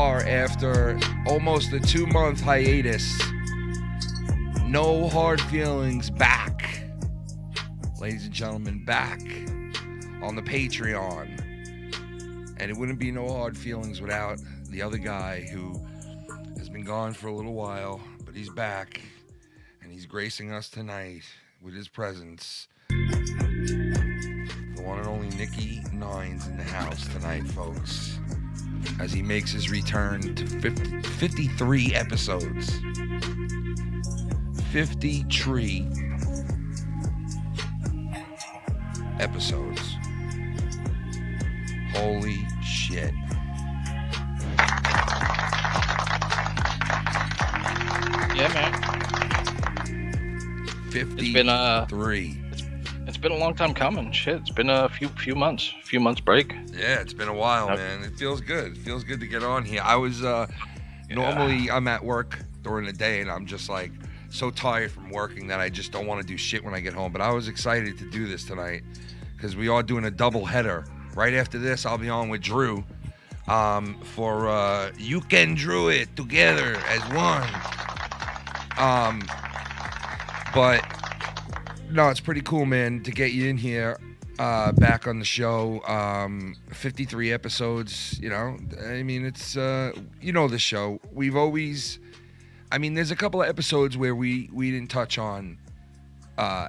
are after almost a 2-month hiatus. No Hard Feelings back. Ladies and gentlemen, back on the Patreon. And it wouldn't be No Hard Feelings without the other guy who has been gone for a little while, but he's back. And he's gracing us tonight with his presence. The one and only Nicky Nines in the house tonight, folks, as he makes his return to 53 episodes. 53 episodes. Holy shit. Yeah, man. 53. It's been a long time coming. Shit, it's been a few months break. Yeah, it's been a while, man. It feels good. It feels good to get on here. I was normally I'm at work during the day, and I'm just like so tired from working that I just don't want to do shit when I get home. But I was excited to do this tonight because we are doing a double header. Right after this, I'll be on with Drew for You Can Drew It Together as One. But no, it's pretty cool, man, to get you in here back on the show. 53 episodes, you know. I mean, it's you know the show. We've always, I mean, there's a couple of episodes where we didn't touch on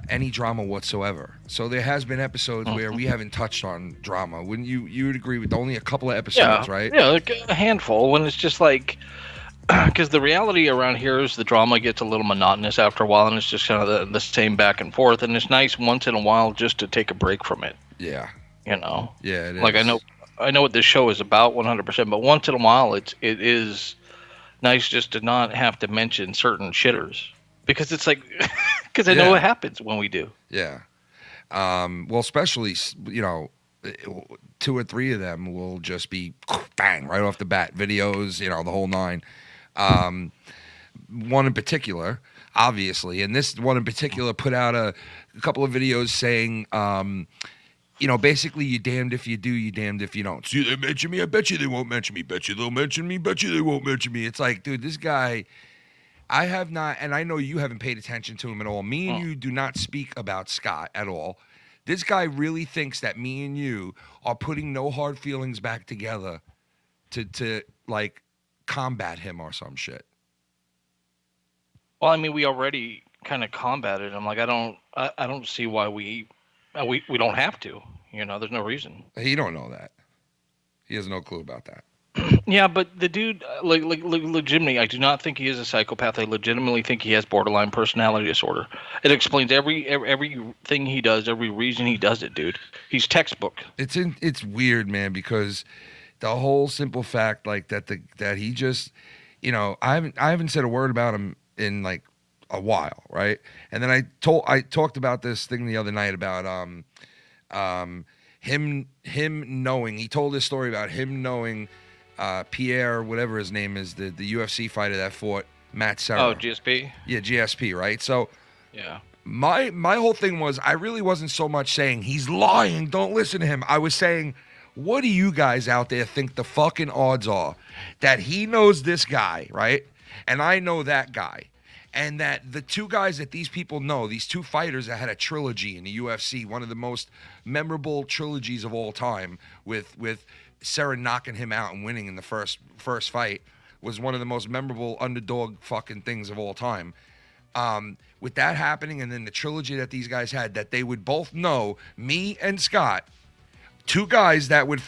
any drama whatsoever. So there has been episodes where we haven't touched on drama. Wouldn't you would agree with only a couple of episodes, right? Yeah, like a handful. When it's just like, because the reality around here is the drama gets a little monotonous after a while, and it's just kind of the same back and forth. And it's nice once in a while just to take a break from it. Yeah. You know. Yeah. It like is. I know what this show is about 100%, but once in a while it is nice just to not have to mention certain shitters, because it's like, because I know what happens when we do. Yeah. Well, especially, you know, 2 or 3 of them will just be bang right off the bat, videos, you know, the whole nine. One in particular, obviously, and this one in particular put out a couple of videos saying, you know, basically, you're damned if you do, you're damned if you don't. See, they mention me, I bet you they won't mention me. Bet you they'll mention me, bet you they won't mention me. It's like, dude, this guy, I have not, and I know you haven't paid attention to him at all. Me and you do not speak about Scott at all. This guy really thinks that me and you are putting No Hard Feelings back together to like combat him or some shit. Well, I mean, we already kind of combated him. Like, I don't see why we don't have to. You know, there's no reason. He don't know that. He has no clue about that. Yeah, but the dude, like, legitimately, I do not think he is a psychopath. I legitimately think he has borderline personality disorder. It explains everything he does, every reason he does it, dude. He's textbook. It's weird, man, because the whole simple fact, like that he just, you know, I haven't said a word about him in like a while, right? And then I talked about this thing the other night about him knowing. He told this story about him knowing. Pierre, whatever his name is, the UFC fighter that fought Matt Serra. Oh, GSP? Yeah, GSP, right? So yeah. My whole thing was, I really wasn't so much saying, he's lying, don't listen to him. I was saying, what do you guys out there think the fucking odds are that he knows this guy, right? And I know that guy. And that the two guys that these people know, these two fighters that had a trilogy in the UFC, one of the most memorable trilogies of all time, with Serra knocking him out and winning in the first fight, was one of the most memorable underdog fucking things of all time. With that happening, and then the trilogy that these guys had, that they would both know, me and Scott, two guys that would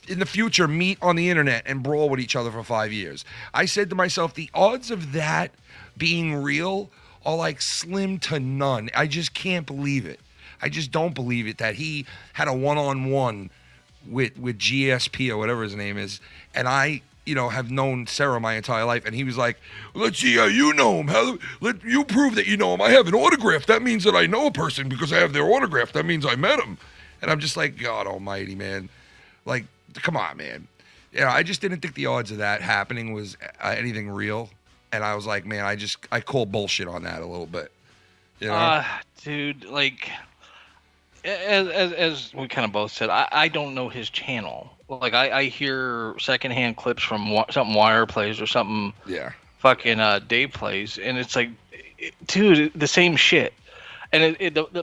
in the future meet on the internet and brawl with each other for 5 years. I said to myself, the odds of that being real are like slim to none. I just can't believe it. I just don't believe it that he had a one-on-one with GSP or whatever his name is, and I, you know, have known Serra my entire life, and he was like, let's see how you know him. Let you prove that you know him. I have an autograph. That means that I know a person because I have their autograph. That means I met him. And I'm just like, God almighty, man. Like, come on, man. You know, I just didn't think the odds of that happening was anything real. And I was like, man, I call bullshit on that a little bit. You know? Dude, like, as we kind of both said, I don't know his channel. Like I hear secondhand clips from something Wire plays or something Yeah. fucking Dave plays, and it's like, dude, the same shit. And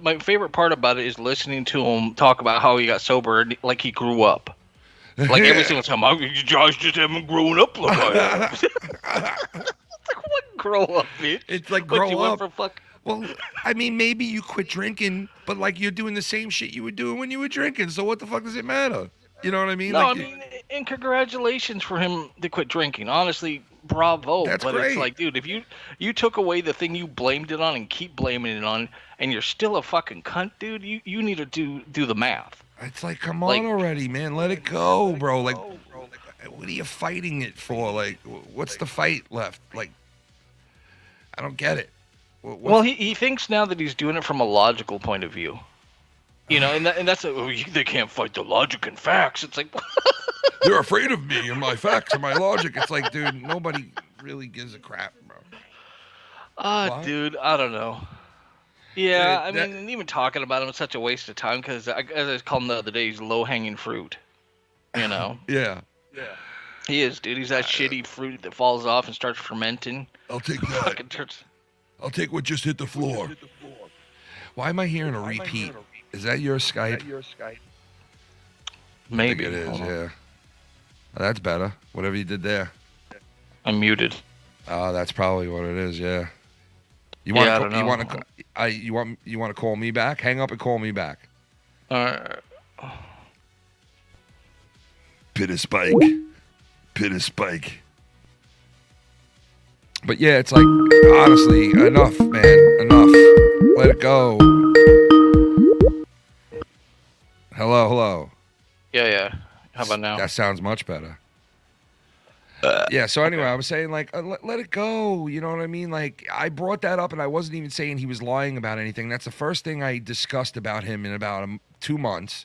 my favorite part about it is listening to him talk about how he got sober, like he grew up. Like every single time, you guys just haven't grown up like I have. It's like, what grow up, bitch? It's like What, grow you up. Went for fuck? Well, I mean, maybe you quit drinking, but like you're doing the same shit you were doing when you were drinking. So what the fuck does it matter? You know what I mean? No, Like, I mean, and congratulations for him to quit drinking. Honestly, bravo. That's but great. It's like, dude, if you took away the thing you blamed it on and keep blaming it on, and you're still a fucking cunt, dude, you need to do the math. It's like, come on already, man. Let it go, bro. Like, what are you fighting it for? Like, what's the fight left? Like, I don't get it. Well, he thinks now that he's doing it from a logical point of view. You know, and that's they can't fight the logic and facts. It's like they're afraid of me and my facts and my logic. It's like, dude, nobody really gives a crap, bro. Dude, I don't know. Yeah, I mean, and even talking about him is such a waste of time because, as I called him the other day, he's low-hanging fruit. You know? Yeah. He is, dude. He's that shitty fruit that falls off and starts fermenting. I'll take that. I'll take what just hit the floor. Why am I hearing a repeat? Is that your Skype? Maybe. I think it is, yeah. Oh, that's better. Whatever you did there. I'm muted. Oh, that's probably what it is, yeah. You want to call me back? Hang up and call me back. Pit a spike. But yeah, it's like, honestly, enough, man. Enough. Let it go. Hello. Yeah. How about now? That sounds much better. Yeah, so anyway, I was saying, like, let it go. You know what I mean? Like, I brought that up, and I wasn't even saying he was lying about anything. That's the first thing I discussed about him in about 2 months.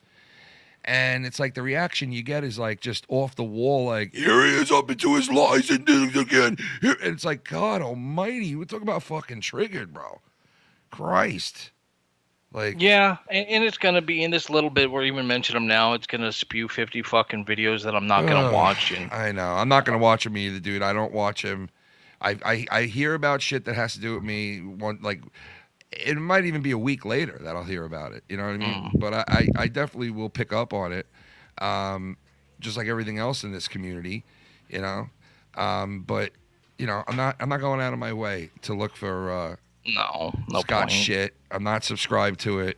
And it's like the reaction you get is like just off the wall, like, here he is up into his lies and doing it again. And it's like, God almighty, we're talking about fucking triggered, bro. Christ. Like, yeah, and it's going to be in this little bit where you even mention him now, it's going to spew 50 fucking videos that I'm not going to watch. And I know. I'm not going to watch him either, dude. I don't watch him. I hear about shit that has to do with me. It might even be a week later that I'll hear about it. You know what I mean? But I definitely will pick up on it, just like everything else in this community, you know. But you know, I'm not going out of my way to look for no Scott's shit. I'm not subscribed to it.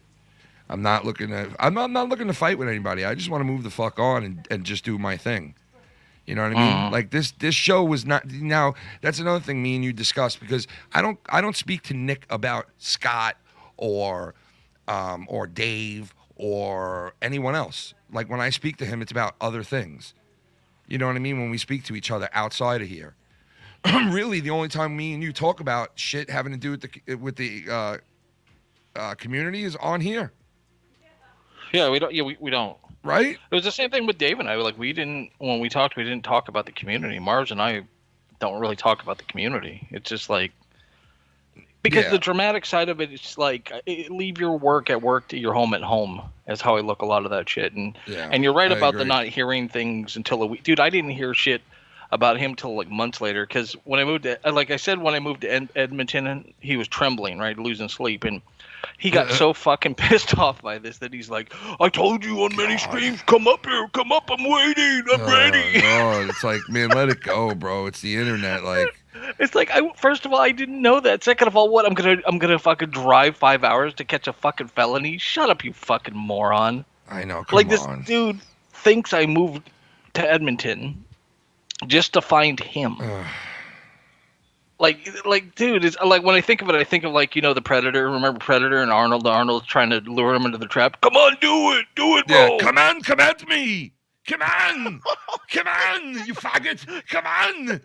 I'm not looking to fight with anybody. I just want to move the fuck on and just do my thing. You know what I mean? Like this show was not. Now that's another thing me and you discussed, because I don't speak to Nick about Scott or Dave or anyone else. Like when I speak to him, it's about other things. You know what I mean? When we speak to each other outside of here, really the only time me and you talk about shit having to do with the community is on here. Yeah, we don't. Yeah, we don't. Right? It was the same thing with Dave and I. Like when we talked, we didn't talk about the community. Mars and I don't really talk about the community. It's just like, because the dramatic side of it is like, leave your work at work to your home at home. That's how I look a lot of that shit. And you're right about the not hearing things until a week. Dude, I didn't hear shit about him till like months later, because when I moved to, like I said, when I moved to Edmonton, he was trembling, right, losing sleep, and he got so fucking pissed off by this that he's like, I told you on many streams, come up here, come up, I'm waiting, I'm ready. God, it's like, man, let it go, bro. It's the internet, like. It's like, first of all, I didn't know that. Second of all, what, I'm gonna fucking drive 5 hours to catch a fucking felony? Shut up, you fucking moron. I know, come on. This dude thinks I moved to Edmonton just to find him. Like, dude, it's like when I think of it, I think of, like, you know, the Predator. Remember Predator and Arnold? Arnold's trying to lure him into the trap. Come on, do it, bro. Yeah, come at me. Come on, you faggot. Come on.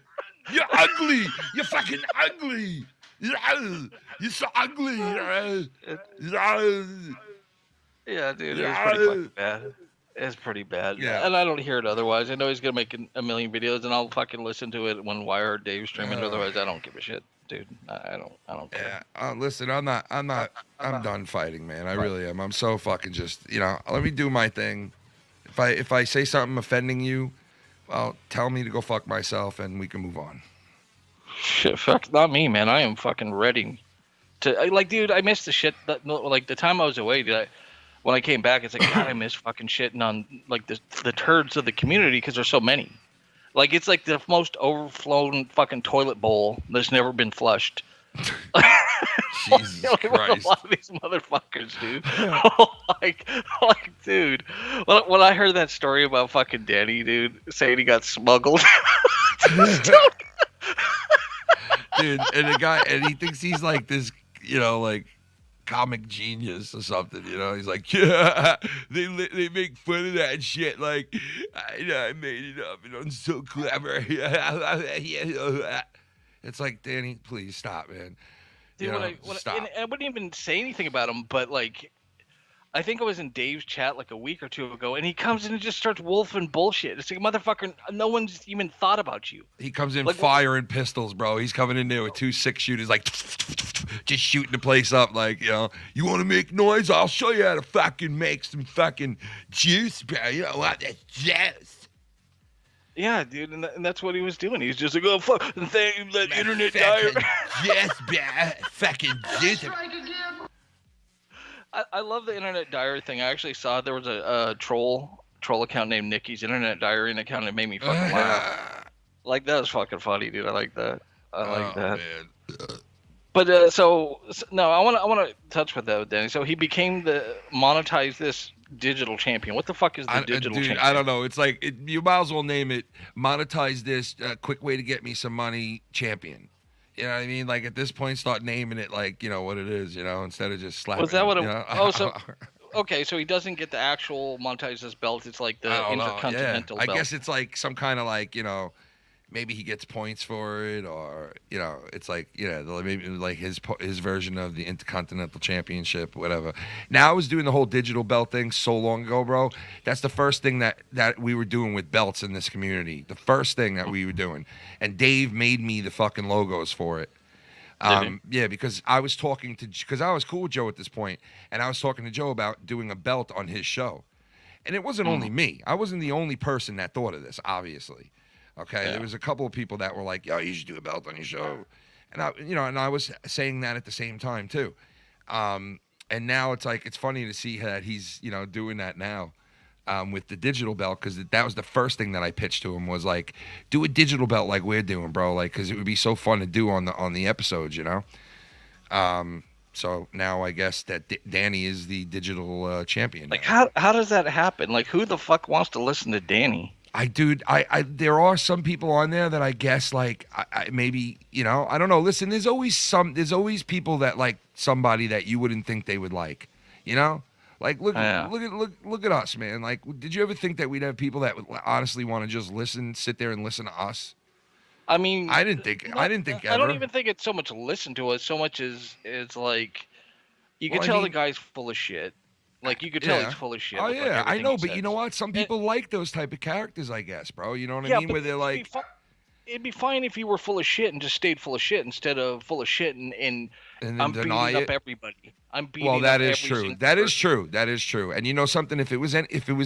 You're ugly. You're fucking ugly. You're so ugly. Yeah, dude, it was pretty fucking bad. It's pretty bad. Yeah. And I don't hear it otherwise. I know he's going to make a million videos, and I'll fucking listen to it when Wire or Dave's streaming. Otherwise, I don't give a shit, dude. I don't care. Yeah. Listen, I'm done fighting, man. I really am. I'm so fucking just, you know, let me do my thing. If I say something offending you, well, tell me to go fuck myself, and we can move on. Shit, fuck, not me, man. I am fucking ready to dude. I missed the shit. Like the time I was away, dude. When I came back, it's like God, I miss fucking shitting on like the turds of the community because there's so many. Like it's like the most overflown fucking toilet bowl that's never been flushed. Jesus Christ! A lot of these motherfuckers, dude. like, dude. When I heard that story about fucking Danny, dude, saying he got smuggled. Dude, and the guy, and he thinks he's like this, like comic genius or something, He's like, yeah, they make fun of that shit. Like, I made it up, and I'm so clever. It's like, Danny, please stop, man. Dude, stop. And I wouldn't even say anything about him, but like, I think I was in Dave's chat like a week or two ago, and he comes in and just starts wolfing bullshit. It's like, motherfucker, no one's even thought about you. He comes in firing pistols, bro. He's coming in there with 2 6-shooters, like, just shooting the place up. Like, you want to make noise? I'll show you how to fucking make some fucking juice, bro. You know what? That's juice. Yeah, dude, and that's what he was doing. He's just like, oh, fuck, that internet diary. Yes, bro. Fucking juice. I love the internet diary thing. I actually saw there was a troll account named Nicky's internet diary and account that made me fucking laugh. Like, that was fucking funny, dude. I like that. I like that. Man. But so no, I want to touch with that, Danny. So he became the monetized this digital champion. What the fuck is the digital champion? I don't know. It's like you might as well name it monetize this quick way to get me some money champion. You know what I mean? Like at this point, start naming it like what it is. Instead of just slapping. Was that what? Oh, so okay, so he doesn't get the actual monetize this belt. It's like the intercontinental belt. I guess it's like some kind of like maybe he gets points for it, or it's like maybe like his version of the Intercontinental Championship, whatever. Now I was doing the whole digital belt thing so long ago, bro. That's the first thing that we were doing with belts in this community. The first thing that we were doing, and Dave made me the fucking logos for it. Yeah, because I was because I was cool with Joe at this point, and I was talking to Joe about doing a belt on his show, and it wasn't only me. I wasn't the only person that thought of this, obviously. Okay, There was a couple of people that were like, "Yo, you should do a belt on your show," and I was saying that at the same time too. And now it's like it's funny to see that he's doing that now with the digital belt, because that was the first thing that I pitched to him was like, do a digital belt like we're doing, bro, like because it would be so fun to do on the episodes, So now I guess that Danny is the digital champion. Like how does that happen? Like who the fuck wants to listen to Danny? There are some people on there that I guess like I maybe I don't know. Listen, there's always people that like somebody that you wouldn't think they would like, Like look at us, man. Like, did you ever think that we'd have people that would honestly want to just sit there and listen to us? I mean, I didn't think ever. I don't even think it's so much listen to us, so much as it's like you can tell the guy's full of shit. Like, you could tell he's full of shit. Oh, yeah, I know, but you know what? Some people like those type of characters, I guess, bro. You know what I mean? Where they're like... It'd be fine if you were full of shit and just stayed full of shit instead of full of shit and I'm beating up everybody. I'm beating up every single person. That is true. That is true. And you know something? If it was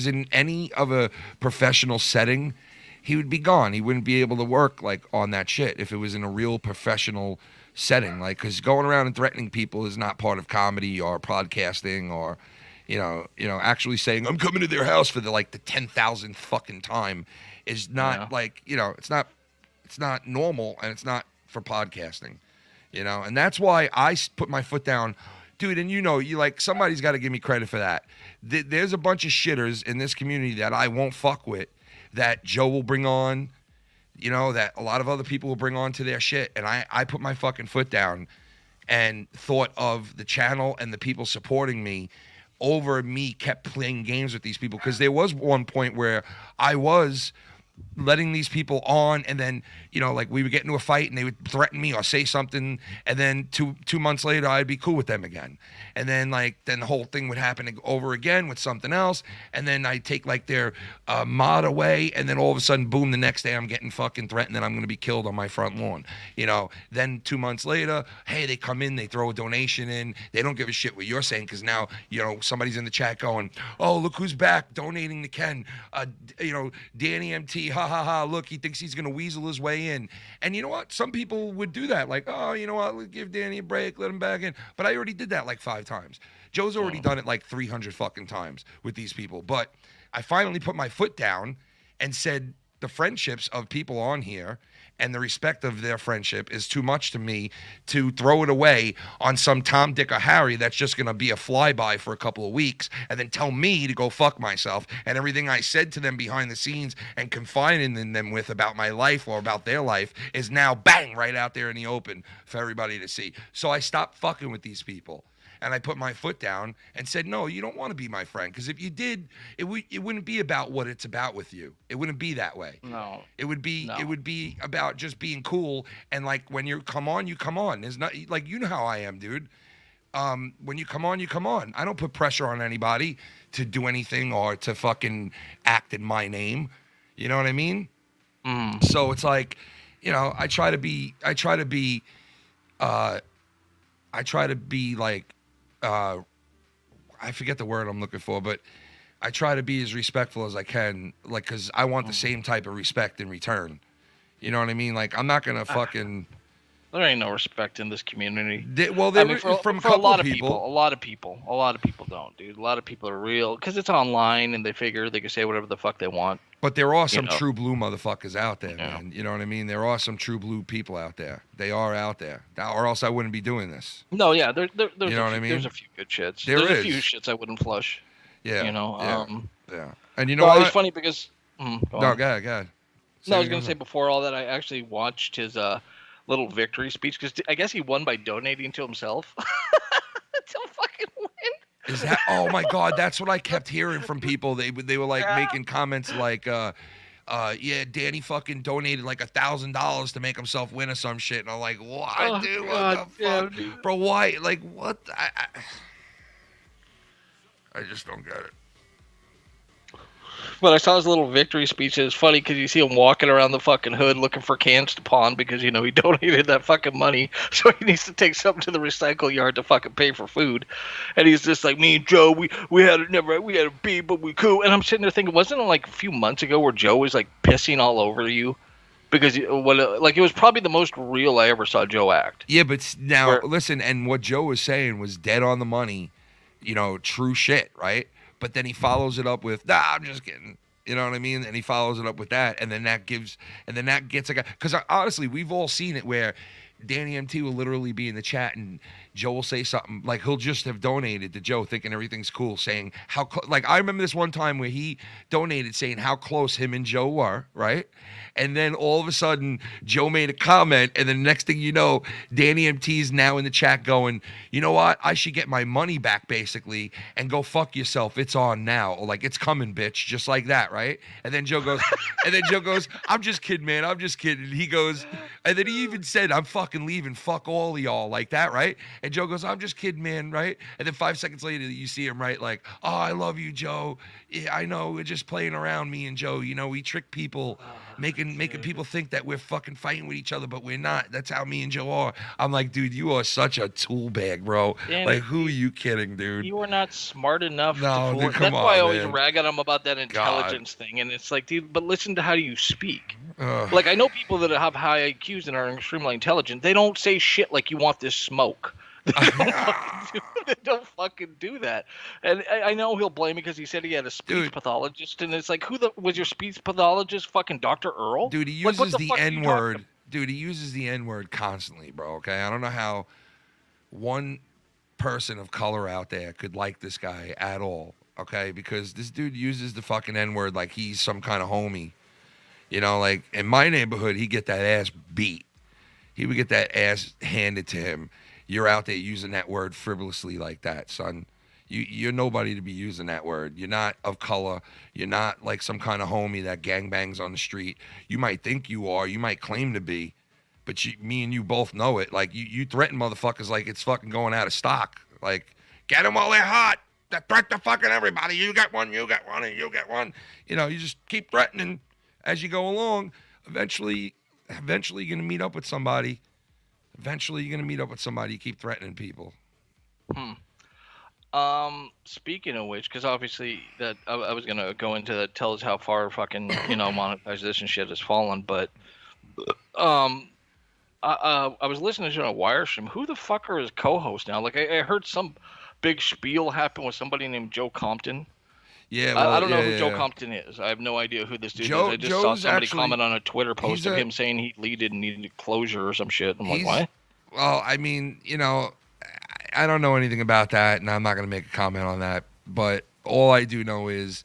in any of a professional setting, he would be gone. He wouldn't be able to work, like, on that shit if it was in a real professional setting. Like, because going around and threatening people is not part of comedy or podcasting or... actually saying I'm coming to their house for the 10,000th fucking time is not it's not normal, and it's not for podcasting, and that's why I put my foot down, dude. And you like somebody's got to give me credit for that. There's a bunch of shitters in this community that I won't fuck with, that Joe will bring on, that a lot of other people will bring on to their shit, and I put my fucking foot down and thought of the channel and the people supporting me over me kept playing games with these people, because there was one point where I was letting these people on, and then like we would get into a fight and they would threaten me or say something, and then two months later I'd be cool with them again, and then the whole thing would happen over again with something else, and then I take their mod away, and then all of a sudden, boom, the next day I'm getting fucking threatened that I'm gonna be killed on my front lawn. Then 2 months later, hey, they come in, they throw a donation in, they don't give a shit what you're saying, because now somebody's in the chat going, oh, look who's back donating to Ken, Danny MT, ha ha ha, look, he thinks he's gonna weasel his way in. And you know what, some people would do that, oh, you know what, let's give Danny a break, let him back in. But I already did that 5 times. Joe's already done it 300 fucking times with these people. But I finally put my foot down and said the friendships of people on here and the respect of their friendship is too much to me to throw it away on some Tom, Dick, or Harry that's just going to be a flyby for a couple of weeks and then tell me to go fuck myself, and everything I said to them behind the scenes and confiding in them with about my life or about their life is now bang right out there in the open for everybody to see. So I stopped fucking with these people. And I put my foot down and said, no, you don't want to be my friend. Because if you did, it wouldn't be about what it's about with you. It wouldn't be that way. No. It would be about just being cool. And when you come on, you come on. There's not you know how I am, dude. When you come on, you come on. I don't put pressure on anybody to do anything or to fucking act in my name. You know what I mean? Mm. So it's I try to be I forget the word I'm looking for, but I try to be as respectful as I can, because I want the same type of respect in return. You know what I mean? I'm not gonna fucking. There ain't no respect in this community. From for a lot of people. A lot of people don't, dude. A lot of people are real because it's online and they figure they can say whatever the fuck they want. But there are some true blue motherfuckers out there, Yeah. man. You know what I mean? There are some true blue people out there. They are out there, or else I wouldn't be doing this. No, yeah, there's you know what I mean? There's a few good shits. There's a few shits I wouldn't flush. Yeah. Yeah. And you know what? what? It's funny because. Go ahead. No, I was gonna say before all that, I actually watched his little victory speech because I guess he won by donating to himself. To fucking win. Is that? Oh my God, that's what I kept hearing from people. They were making comments yeah, Danny fucking donated $1,000 to make himself win or some shit, and I'm like, why, dude? What the fuck, dude. Bro? Why? What? I just don't get it. But I saw his little victory speech. It's funny because you see him walking around the fucking hood looking for cans to pawn because, he donated that fucking money. So he needs to take something to the recycle yard to fucking pay for food. And he's just like, me and Joe, we had a beef, but we cool. And I'm sitting there thinking, wasn't it a few months ago where Joe was pissing all over you? Because it was probably the most real I ever saw Joe act. Yeah, but now listen, and what Joe was saying was dead on the money, true shit, right? But then he follows it up with, nah, I'm just kidding. You know what I mean? And he follows it up with that, and then that gets a guy. Because honestly, we've all seen it where Danny MT will literally be in the chat, and Joe will say something he'll just have donated to Joe, thinking everything's cool, saying how I remember this one time where he donated saying how close him and Joe were, right? And then all of a sudden, Joe made a comment, and then the next thing you know, Danny MT is now in the chat going, you know what? I should get my money back, basically, and go fuck yourself. It's on now. Or it's coming, bitch. Just like that, right? And then Joe goes, I'm just kidding, man. I'm just kidding. And he goes, and then he even said, I'm fucking leaving. Fuck all of y'all. Like that, right? And Joe goes, I'm just kidding, man, right? And then 5 seconds later, you see him, right? Oh, I love you, Joe. Yeah, I know. We're just playing around, me and Joe. We trick people. Making people think that we're fucking fighting with each other, but we're not. That's how me and Joe are. I'm like, dude, you are such a tool bag, bro. Danny, who are you kidding, dude? You are not smart enough to fool. Dude, That's why I always rag on him about that intelligence thing. And it's dude, but listen to how you speak. I know people that have high IQs and are extremely intelligent. They don't say shit like you want this smoke. They don't fucking do that. And I know he'll blame me because he said he had a speech pathologist, and it's who was your speech pathologist? Fucking Dr. Earl? Dude, he uses the N-word. Dude, he uses the N-word constantly, bro, okay? I don't know how one person of color out there could like this guy at all, okay? Because this dude uses the fucking N-word like he's some kind of homie. In my neighborhood, he'd get that ass beat. He would get that ass handed to him. You're out there using that word frivolously like that, son. You're nobody to be using that word. You're not of color. You're not like some kind of homie that gangbangs on the street. You might think you are. You might claim to be, but me and you both know it. Like you threaten motherfuckers like it's fucking going out of stock. Like get them while they're hot. That threat to fucking everybody. You get one, and you get one. You know, you just keep threatening as you go along. Eventually you're gonna meet up with somebody. You keep threatening people. Speaking of which, because obviously that I was gonna go into that, tell us how far fucking monetization shit has fallen, but I was listening to a wire stream. Who the fuck are his co-hosts now? Like I heard some big spiel happen with somebody named Joe Compton. Yeah, well, I don't know who Joe Compton is. I have no idea who this dude is. I just saw somebody comment on a Twitter post of him saying he didn't need closure or some shit. I'm like, what? Well, I mean, I don't know anything about that, and I'm not going to make a comment on that. But all I do know is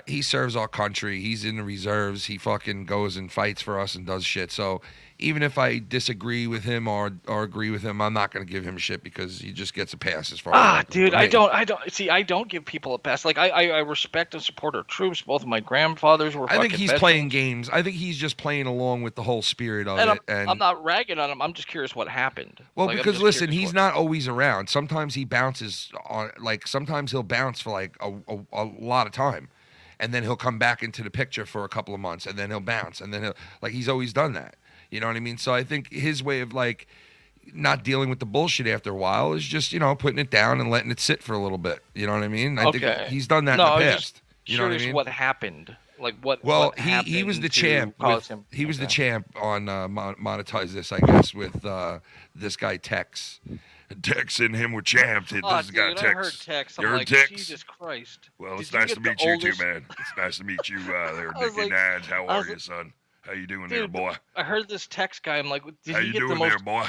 he serves our country. He's in the reserves. He fucking goes and fights for us and does shit. So even if I disagree with him or agree with him, I'm not going to give him shit because he just gets a pass as far as dude, I don't give people a pass. Like I respect and support our troops. Both of my grandfathers were. I think he's playing games. I think he's just playing along with the whole spirit of it. I'm not ragging on him. I'm just curious what happened. Well, because listen, he's not always around. Sometimes he bounces on. Like sometimes he'll bounce for like a lot of time, and then he'll come back into the picture for a couple of months, and then he'll bounce, and then he's always done that. You know what I mean? So I think his way of like not dealing with the bullshit after a while is just, putting it down and letting it sit for a little bit. You know what I mean? I think he's done that in the past. You know what I mean? What happened? Like what? Well, what he was the champ. He was the champ on Monetize This, I guess, with this guy Tex. Tex and him were champs. This guy Tex. I heard Tex. I'm like, Tex? Jesus Christ. Well, it's nice to meet you too, man. It's nice to meet you there, Nicky Nines. How are you, son? How you doing there, boy? I heard this Tex guy. I'm like, did How he you get doing the most there, boy?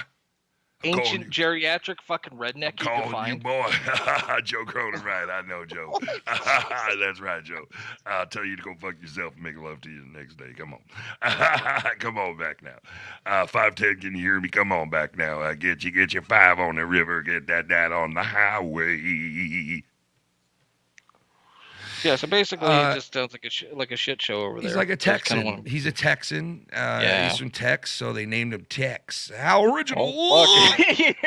ancient geriatric fucking redneck you could find? You boy. Joe Cronin, right. I know, Joe. That's right, Joe. I'll tell you to go fuck yourself and make love to you the next day. Come on. Come on back now. 510, can you hear me? Come on back now. Get your 5 on the river. Get that on the highway. Yeah, so basically it just sounds like a shit show over there. He's like a Texan. He's a Texan. He's from Tex, so they named him Tex. How original!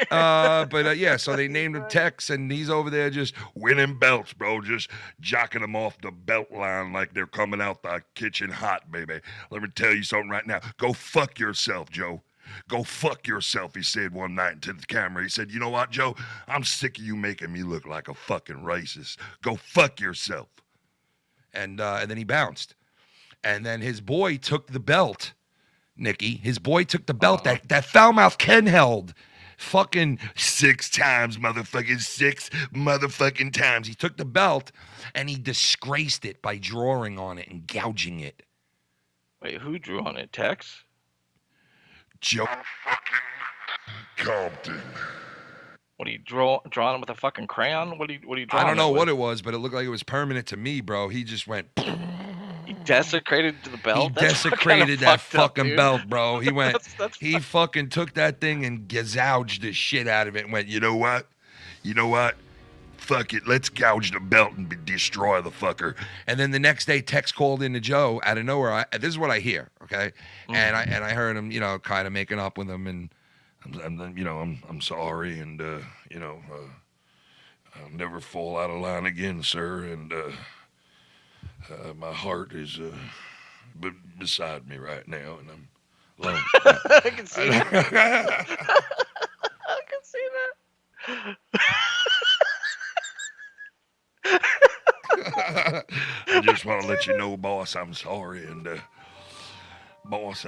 So they named him Tex, and he's over there just winning belts, bro. Just jocking them off the belt line like they're coming out the kitchen hot, baby. Let me tell you something right now. Go fuck yourself, Joe. Go fuck yourself, he said one night to the camera. He said, you know what, Joe? I'm sick of you making me look like a fucking racist. Go fuck yourself. And then he bounced. And then his boy took the belt, Nicky. His boy took the belt that Foulmouth Ken held. Fucking 6 times, motherfucking 6 motherfucking times. He took the belt and he disgraced it by drawing on it and gouging it. Wait, who drew on it? Tex? Joe fucking Compton. What, he drawing with a fucking crayon? What do you draw? I don't know what it was, but it looked like it was permanent to me, bro. He just went. He desecrated the belt. He desecrated that fucking belt, bro. He went. He fucking took that thing and gouged the shit out of it and went. You know what? Fuck it. Let's gouge the belt and destroy the fucker. And then the next day, Tex called into Joe out of nowhere. This is what I hear, okay? Mm-hmm. And I heard him, kind of making up with him and. I'm sorry, and I'll never fall out of line again, sir. And my heart is beside me right now, and I'm alone. I can see that. I can see that. I just want to let you know, boss, I'm sorry, and boss,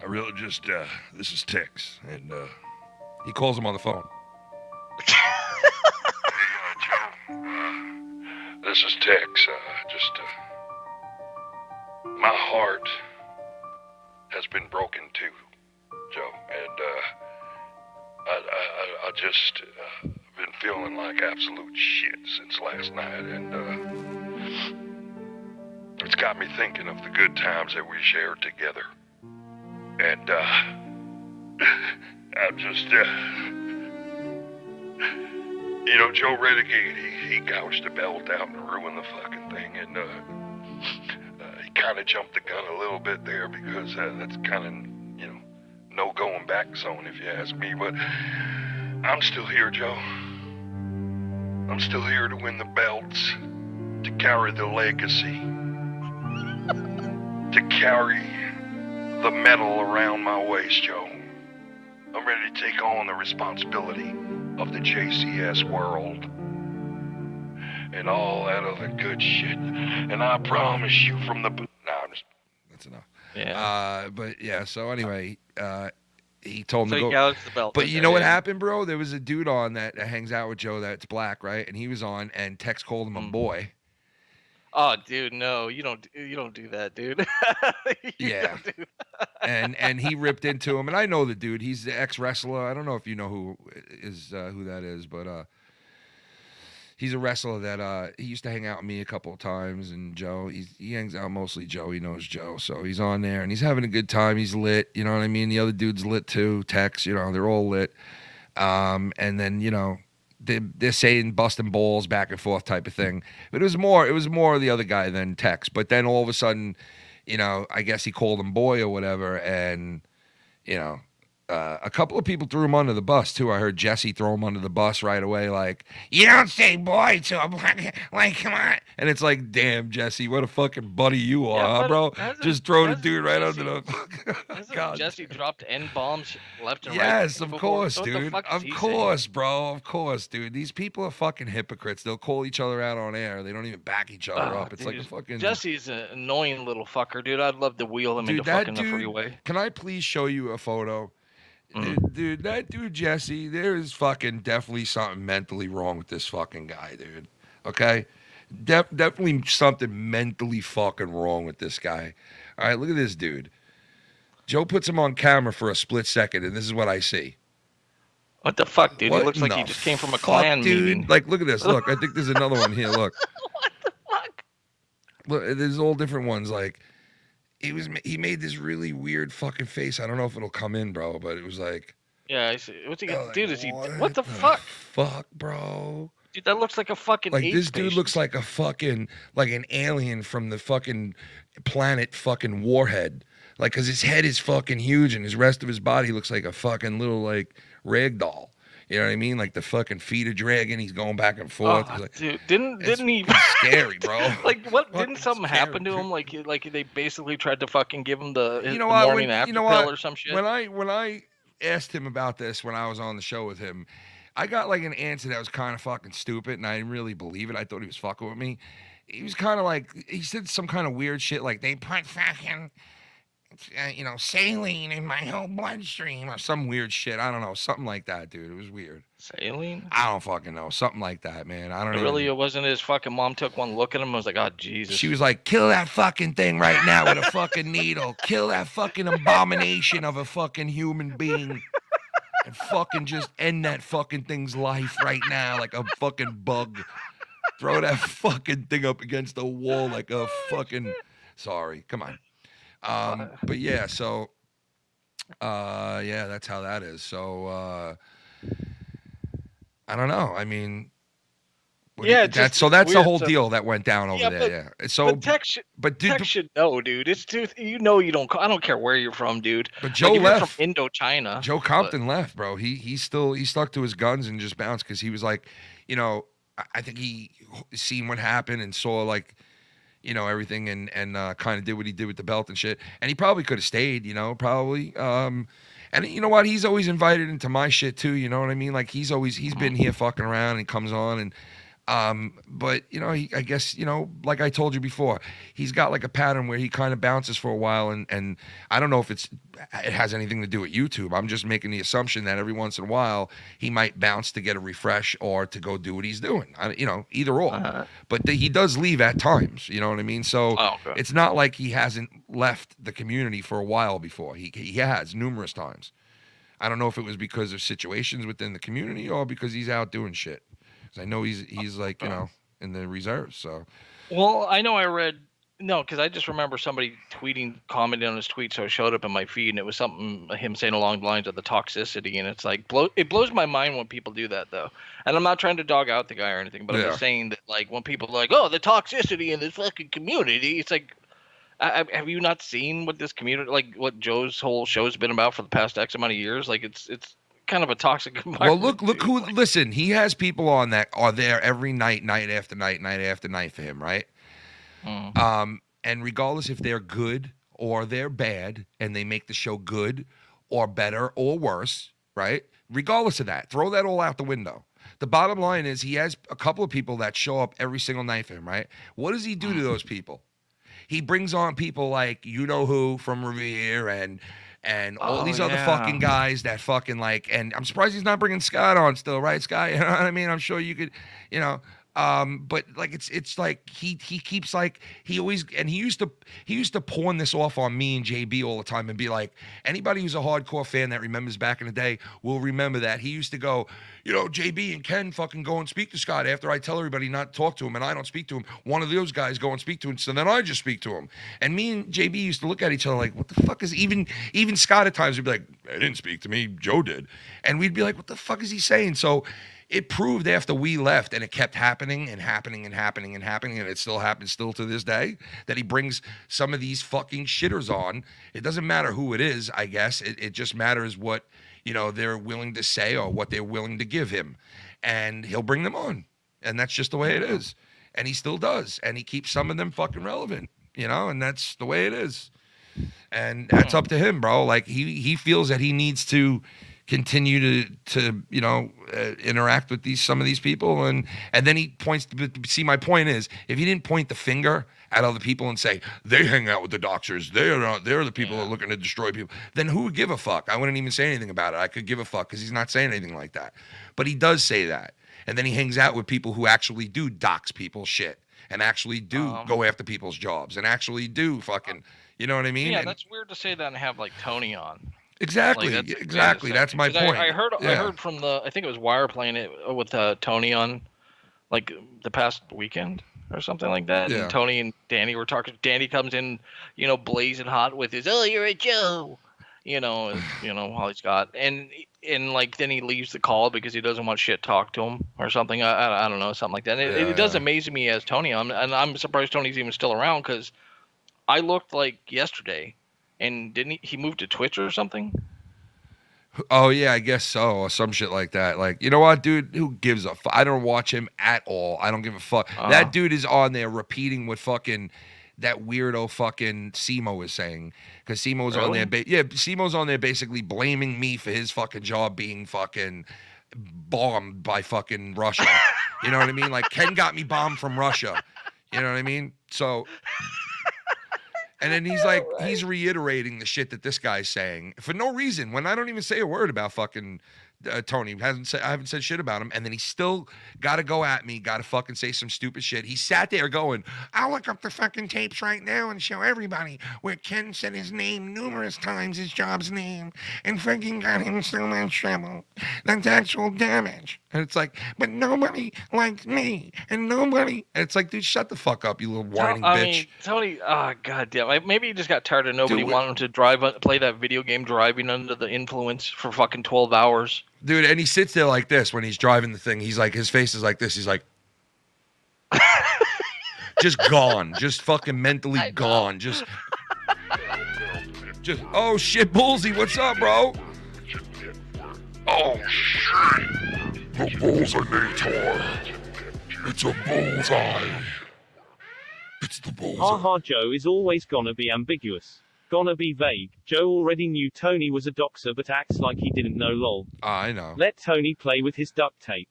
I really just, this is Tex, and he calls him on the phone. Hey, Joe, this is Tex. My heart has been broken too, Joe, and I just been feeling like absolute shit since last night, and it's got me thinking of the good times that we shared together. And I'm just, Joe Renegade, he gouged the belt out and ruined the fucking thing, and he kind of jumped the gun a little bit there because that's kind of, no going back zone if you ask me, but I'm still here, Joe. I'm still here to win the belts, to carry the legacy, to carry the medal around my waist, Joe. I'm ready to take on the responsibility of the JCS world and all that other good shit. And I promise you from the... That's enough. Yeah. But yeah, so anyway, he told So me he to go... gouged the belt. But you know what happened, bro? There was a dude on that hangs out with Joe that's black, right? And he was on, and Tex called him a boy. Oh, dude, no, you don't do that, dude. Yeah. And he ripped into him, and I know the dude. He's the ex-wrestler. I don't know if you know who that is, but he's a wrestler that he used to hang out with me a couple of times, and Joe, he hangs out mostly Joe. He knows Joe, so he's on there, and he's having a good time. He's lit, you know what I mean? The other dude's lit too, Tex, they're all lit. And then, they're saying busting balls back and forth type of thing. But it was more the other guy than Tex. But then all of a sudden, I guess he called him boy or whatever, and a couple of people threw him under the bus too. I heard Jesse throw him under the bus right away, like, you don't say boy to a black, like, come on. And it's like, damn, Jesse, what a fucking buddy you are, huh, bro? Just throw the dude right under the... God. Jesse dropped N-bombs left and right. Yes, of course, dude. Of course, bro. Of course, dude. These people are fucking hypocrites. They'll call each other out on air. They don't even back each other up. It's dude, like a fucking... Jesse's an annoying little fucker, dude. I'd love to wheel him into fucking the freeway. Can I please show you a photo? Dude, that dude Jesse, there is fucking definitely something mentally wrong with this fucking guy, dude. Okay? Definitely something mentally fucking wrong with this guy. All right, look at this dude. Joe puts him on camera for a split second, and this is what I see. What the fuck, dude? He looks like he just came from a Klan meeting. Like, look at this. Look, I think there's another one here. Look. What the fuck? Look, there's all different ones. Like, he made this really weird fucking face. I don't know if it'll come in, bro, but it was like... Yeah, I see. What's he got? Like, dude, is he... What the fuck? Fuck, bro. Dude, that looks like a fucking like AIDS this dude patient. looks like a fucking... Like an alien from the fucking planet fucking Warhead. Like, because his head is fucking huge and his rest of his body looks like a fucking little, like, rag doll. You know what I mean? Like the fucking feet are dragging. He's going back and forth. Oh, like, dude, didn't he? Scary, bro. Like what? Didn't something happen to him? Like they basically tried to fucking give him the what? morning after pill or some shit. When I asked him about this when I was on the show with him, I got like an answer that was kind of fucking stupid, and I didn't really believe it. I thought he was fucking with me. He was kind of like, he said some kind of weird shit like they put fucking saline in my whole bloodstream or some weird shit. I don't know, something like that, dude. It was weird. Saline? I don't fucking know, something like that, man. I don't know. Really, it wasn't his fucking mom took one look at him and was like, oh Jesus. She was like, kill that fucking thing right now with a fucking needle. Kill that fucking abomination of a fucking human being. And fucking just end that fucking thing's life right now like a fucking bug. Throw that fucking thing up against the wall like a fucking... Sorry, come on. But yeah, so that's how that is. So I don't know. I mean, that's the whole deal that went down over there. Yeah. So Tex should know, dude. It's too, you don't. I don't care where you're from, dude. But Joe left from Indochina. Joe Compton left, bro. He stuck to his guns and just bounced because he was like, I think he seen what happened and saw like, everything and kind of did what he did with the belt and shit. And he probably could have stayed, probably. And you know what? He's always invited into my shit too. You know what I mean? Like he's been here fucking around and comes on and, but I guess, like I told you before, he's got like a pattern where he kind of bounces for a while and I don't know if it has anything to do with YouTube. I'm just making the assumption that every once in a while he might bounce to get a refresh or to go do what he's doing. Either or. But he does leave at times. You know what I mean? So It's not like he hasn't left the community for a while before. He has numerous times. I don't know if it was because of situations within the community or because he's out doing shit. Because I know he's like, in the reserves. So. Well, I know I read No, because I just remember somebody commenting on his tweet, so it showed up in my feed, and it was something him saying along the lines of the toxicity, and it's like it blows my mind when people do that though. And I'm not trying to dog out the guy or anything, but I'm just saying that like when people are like, oh, the toxicity in this fucking community, it's like, have you not seen what this community, like what Joe's whole show's been about for the past X amount of years? Like it's kind of a toxic environment. Well, look who. Listen, he has people on that are there every night, night after night, night after night for him, right? And regardless if they're good or they're bad, and they make the show good or better or worse, right? Regardless of that, throw that all out the window. The bottom line is he has a couple of people that show up every single night for him, right? What does he do to those people? He brings on people like you know who from Revere and all these other fucking guys that fucking like, and I'm surprised he's not bringing Scott on still, right, Scott? You know what I mean? I'm sure you could, you know. But like it's like he keeps like he always, and he used to pawn this off on me and JB all the time and be like, anybody who's a hardcore fan that remembers back in the day will remember that he used to go, you know, JB and Ken fucking go and speak to Scott after I tell everybody not to talk to him and I don't speak to him. One of those guys go and speak to him, so then I just speak to him. And me and JB used to look at each other like, what the fuck is even Scott at times would be like, they didn't speak to me, Joe did, and we'd be like, what the fuck is he saying? So it proved after we left, and it kept happening and happening and happening and happening, and it still happens still to this day, that he brings some of these fucking shitters on. It doesn't matter who it is, I guess. It just matters what, you know, they're willing to say or what they're willing to give him. And he'll bring them on. And that's just the way it is. And he still does. And he keeps some of them fucking relevant, you know, and that's the way it is. And that's up to him, bro. Like, he feels that he needs to continue to you know, interact with some of these people, and then he points to, see, my point is, if he didn't point the finger at other people and say they hang out with the doxers, they're the people that are looking to destroy people, then who would give a fuck? I wouldn't even say anything about it. I could give a fuck because he's not saying anything like that, but he does say that, and then he hangs out with people who actually do dox people shit and actually do go after people's jobs and actually do fucking, you know what I mean? Yeah, and that's weird to say that and have like Tony on. Exactly, Like, exactly. That's my point. I heard from I think it was Wire playing it with Tony on, like the past weekend or something like that. Yeah. And Tony and Danny were talking. Danny comes in, you know, blazing hot with his "Oh, you're a Joe," you know, all he's got, and like then he leaves the call because he doesn't want shit talked to him or something. I don't know, something like that. And it does amaze me as Tony, and I'm surprised Tony's even still around because I looked like yesterday. And didn't he moved to Twitch or something? Oh, yeah, I guess so, or some shit like that. Like, you know what, dude? Who gives a fuck? I don't watch him at all. I don't give a fuck. That dude is on there repeating what fucking that weirdo fucking Simo is saying. Because Simo's on there. Simo's on there basically blaming me for his fucking job being fucking bombed by fucking Russia. You know what I mean? Like, Ken got me bombed from Russia. You know what I mean? So... And then he's like, he's reiterating the shit that this guy's saying for no reason. When I don't even say a word about fucking Tony, I haven't said shit about him, and then he still got to go at me, got to fucking say some stupid shit. He sat there going, I'll look up the fucking tapes right now and show everybody where Ken said his name numerous times, his job's name, and fucking got him so much trouble. That's actual damage. And it's like, but nobody likes me, and nobody. And it's like, dude, shut the fuck up, you little whining bitch. Mean, Tony, god damn. Maybe he just got tired of nobody wanting to play that video game driving under the influence for fucking 12 hours. Dude, and he sits there like this when he's driving the thing. He's like, his face is like this. He's like, just gone. Just fucking mentally gone. Just, oh shit, Bullsy, what's up, bro? Oh shit, the Bullsinator. It's a bullseye. It's the bullseye. Haha, Joe is always gonna be ambiguous. Gonna be vague. Joe already knew Tony was a doxer but acts like he didn't know lol. I know. Let Tony play with his duct tape.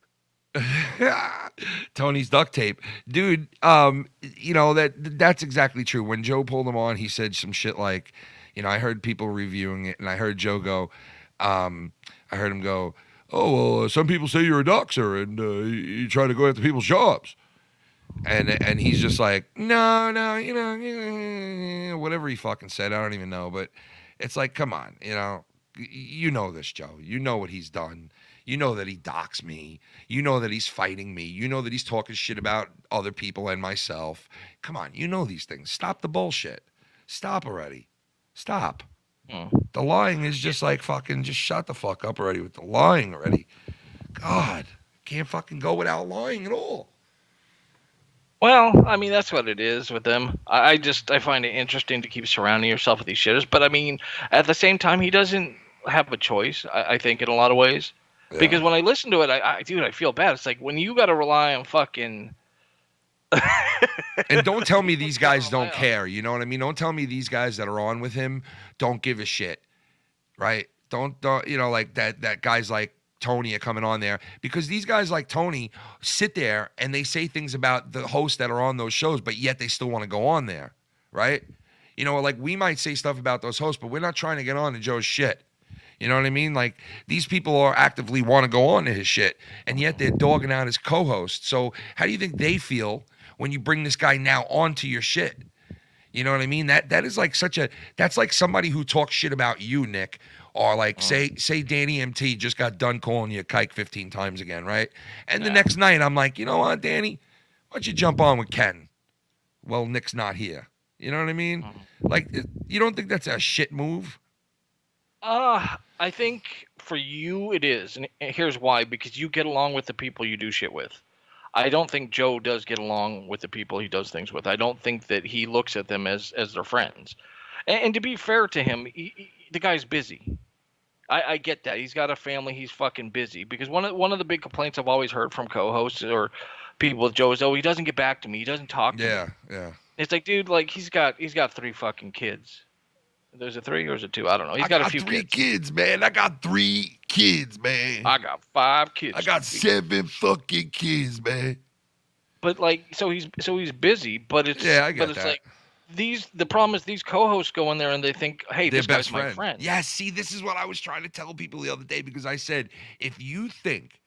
Tony's duct tape. Dude, you know, that's exactly true. When Joe pulled him on, he said some shit like, you know, I heard people reviewing it, and I heard Joe go, I heard him go, oh, well, some people say you're a doxer, and you try to go after people's jobs. And he's just like, no, you know, whatever he fucking said. I don't even know. But it's like, come on, you know this, Joe. You know what he's done. You know that he docks me. You know that he's fighting me. You know that he's talking shit about other people and myself. Come on, you know these things. Stop the bullshit. Stop already. Stop. The lying is just like fucking, just shut the fuck up already with the lying already. God, can't fucking go without lying at all. Well, I mean, that's what it is with them. I find it interesting to keep surrounding yourself with these shitters. But I mean, at the same time, he doesn't have a choice, I think, in a lot of ways. Yeah. Because when I listen to it, dude, I feel bad. It's like when you got to rely on fucking. And don't tell me these guys don't care. You know what I mean? Don't tell me these guys that are on with him don't give a shit, right? Don't you know, like that guys like Tony are coming on there, because these guys like Tony sit there and they say things about the hosts that are on those shows, but yet they still want to go on there, right? You know, like we might say stuff about those hosts, but we're not trying to get on to Joe's shit. You know what I mean? Like, these people are actively want to go on to his shit, and yet they're dogging out his co-host. So how do you think they feel when you bring this guy now onto your shit? You know what I mean? That is like that's like somebody who talks shit about you, Nick, or like say Danny MT just got done calling you a kike 15 times again, right? And the next night I'm like, you know what, Danny, why don't you jump on with Ken? Well, Nick's not here. You know what I mean? Like, you don't think that's a shit move? I think for you it is, and here's why: because you get along with the people you do shit with. I don't think Joe does get along with the people he does things with. I don't think that he looks at them as their friends. And to be fair to him, the guy's busy. I get that. He's got a family. He's fucking busy. Because one of the big complaints I've always heard from co-hosts or people with Joe is, oh, he doesn't get back to me. He doesn't talk to me. Yeah. It's like, dude, like he's got 3 fucking kids. There's a 3 or is it 2? I don't know. He's got a few three kids, man. I got 3 kids, man. I got 5 kids. I got 7 fucking kids, man. But like, so he's busy. But it's I get it's that. like the problem is these co-hosts go in there and they think, hey, Their this guy's best my friend. Yeah, see, this is what I was trying to tell people the other day, because I said, if you think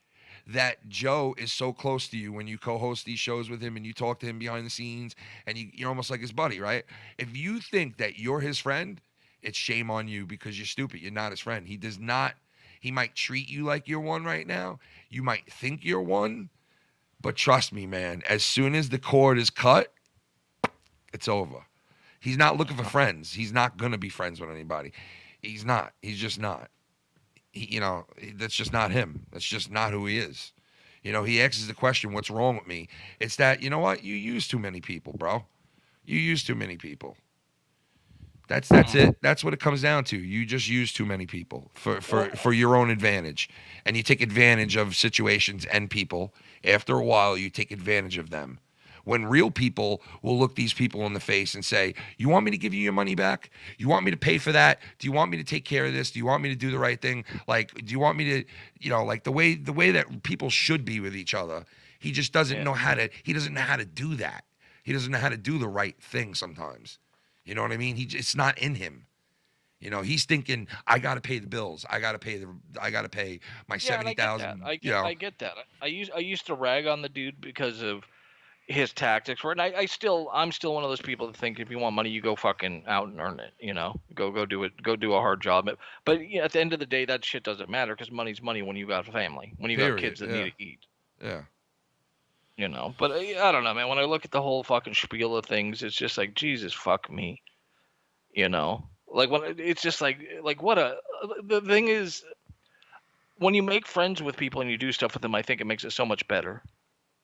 that Joe is so close to you when you co-host these shows with him and you talk to him behind the scenes and you're almost like his buddy, right? If you think that you're his friend, it's shame on you, because you're stupid. You're not his friend. He does not. He might treat you like you're one right now. You might think you're one, but trust me, man, as soon as the cord is cut, it's over. He's not looking for friends. He's not going to be friends with anybody. He's not. He's just not. That's just not him. That's just not who he is. You know, he asks the question, what's wrong with me? It's that, you know what? You use too many people, bro. You use too many people. That's it. That's what it comes down to. You just use too many people for your own advantage. And you take advantage of situations and people. After a while, you take advantage of them. When real people will look these people in the face and say, you want me to give you your money back? You want me to pay for that? Do you want me to take care of this? Do you want me to do the right thing? Like, do you want me to, like the way that people should be with each other? He just doesn't know how to, he doesn't know how to do that. He doesn't know how to do the right thing sometimes. You know what I mean? It's not in him. You know, he's thinking, I got to pay the bills. I got to pay my $70,000. I get that. I used to rag on the dude because of his tactics. And I'm still one of those people that think if you want money, you go fucking out and earn it. You know, go do it. Go do a hard job. But at the end of the day, that shit doesn't matter, because money's money when you got a family, when you got kids that need to eat. Yeah. You know, but I don't know, man. When I look at the whole fucking spiel of things, it's just like, Jesus, fuck me. You know, like when it's just like the thing is, when you make friends with people and you do stuff with them, I think it makes it so much better,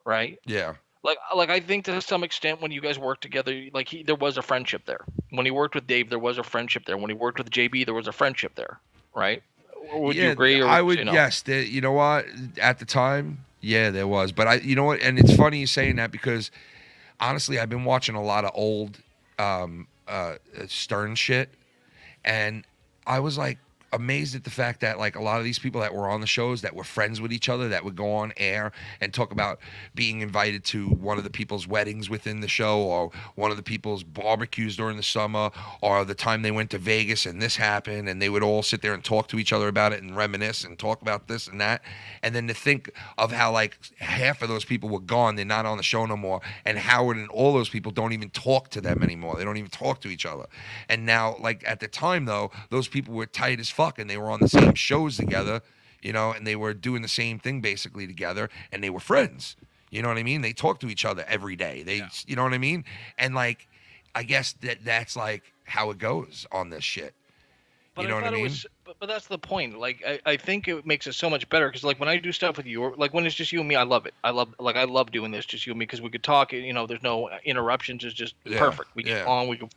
right? Yeah. Like I think to some extent when you guys work together, like there was a friendship there. When he worked with Dave, there was a friendship there. When he worked with JB, there was a friendship there, right? Would you agree? Or, I would. Yes. You know what? At the time. Yeah, there was. But you know what? And it's funny you saying that, because honestly, I've been watching a lot of old Stern shit, and I was like amazed at the fact that like a lot of these people that were on the shows that were friends with each other, that would go on air and talk about being invited to one of the people's weddings within the show, or one of the people's barbecues during the summer, or the time they went to Vegas and this happened, and they would all sit there and talk to each other about it and reminisce and talk about this and that. And then to think of how like half of those people were gone, they're not on the show no more, and Howard and all those people don't even talk to them anymore. They don't even talk to each other. And now, like at the time though, those people were tight as fuck, and they were on the same shows together. you know, and they were doing the same thing basically together, and they were friends. You know what I mean? They talked to each other every day. You know what I mean? And like, I guess that's like how it goes on this shit. But You know I what I thought it mean? was, but that's the point. Like, I think it makes it so much better because, like, when I do stuff with you, or like when it's just you and me, I love it. I love doing this just you and me because we could talk. You know, there's no interruptions. It's just perfect. We get on. We can.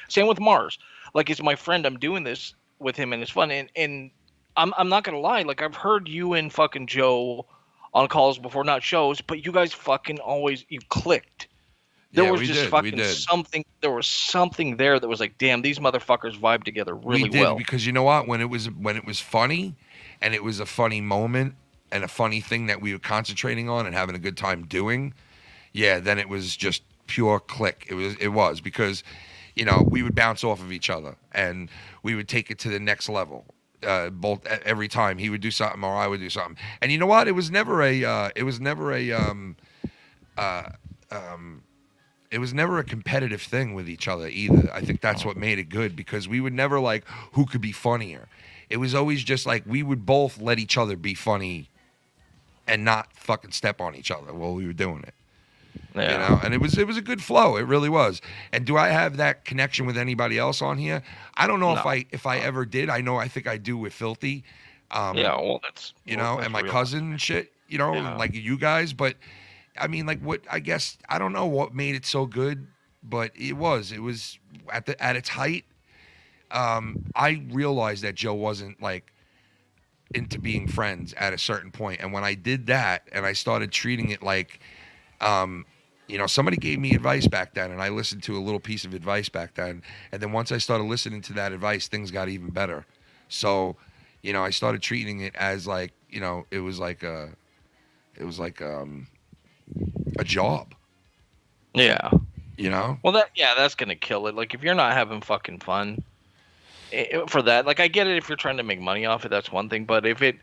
Same with Mars. Like, it's my friend. I'm doing this with him, and it's fun. And I'm not gonna lie. Like, I've heard you and fucking Joe on calls before, not shows, but you guys fucking always you clicked. There was just fucking something. There was something there that was like, damn, these motherfuckers vibe together really well. Because you know what? When it was funny, and it was a funny moment and a funny thing that we were concentrating on and having a good time doing, then it was just pure click. It was because, you know, we would bounce off of each other and we would take it to the next level. Both every time he would do something or I would do something, and you know what? It was never a competitive thing with each other either. I think that's what made it good because we would never like who could be funnier. It was always just like we would both let each other be funny and not fucking step on each other while we were doing it. Yeah. You know, and it was a good flow. It really was. And do I have that connection with anybody else on here? I don't know if I ever did. I think I do with Filthy. Well, that's and my cousin and shit. You know, and like you guys, but. I mean, like what? I guess I don't know what made it so good, but it was at its height. I realized that Joe wasn't like into being friends at a certain point, and when I did that, and I started treating it like, somebody gave me advice back then, and I listened to a little piece of advice back then, and then once I started listening to that advice, things got even better. So, you know, I started treating it as like, you know, it was like a job. Yeah. You know? Well, that's going to kill it. Like, if you're not having fucking fun for that, like, I get it if you're trying to make money off it, that's one thing. But if it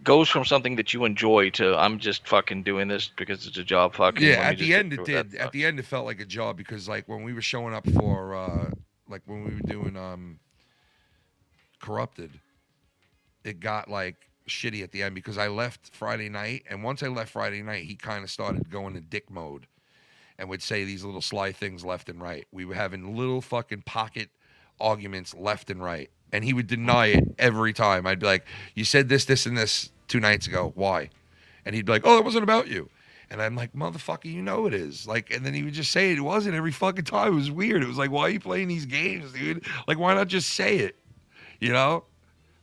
goes from something that you enjoy to, I'm just fucking doing this because it's a job fucking. Yeah, at the end it did. At the end it felt like a job because, like, when we were showing up for, like, when we were doing Corrupted, it got, like, shitty at the end because I left Friday night, and once I left Friday night, he kind of started going to dick mode and would say these little sly things left and right. We were having little fucking pocket arguments left and right, and he would deny it every time. I'd be like, you said this, this, and this 2 nights ago. Why? And he'd be like, oh, it wasn't about you. And I'm like, motherfucker, you know it is. Like, and then he would just say it wasn't every fucking time. It was weird. It was like, why are you playing these games, dude? Like, why not just say it? You know?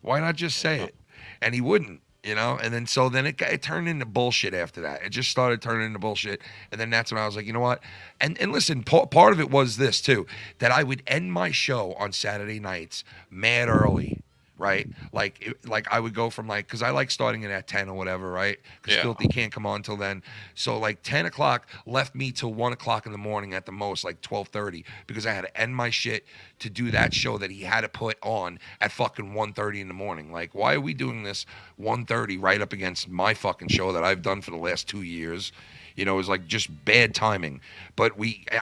Why not just say it? And he wouldn't, you know? And then it turned into bullshit after that. It just started turning into bullshit. And then that's when I was like, you know what? And listen, part of it was this too, that I would end my show on Saturday nights mad early, right? Like I would go from because I like starting it at 10 or whatever, right? Because Filthy can't come on till then. So like 10 o'clock left me till 1 o'clock in the morning at the most, like 12:30, because I had to end my shit to do that show that he had to put on at fucking 1:30 in the morning. Like, why are we doing this 1:30 right up against my fucking show that I've done for the last 2 years? You know, it was like just bad timing. But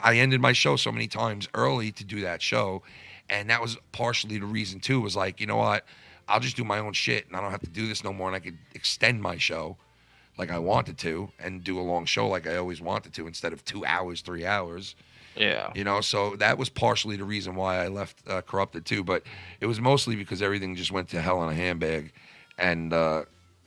I ended my show so many times early to do that show. And that was partially the reason too, was like, you know what? I'll just do my own shit and I don't have to do this no more. And I could extend my show like I wanted to and do a long show like I always wanted to instead of 2 hours, 3 hours. Yeah. You know, so that was partially the reason why I left Corrupted too. But it was mostly because everything just went to hell in a handbag. And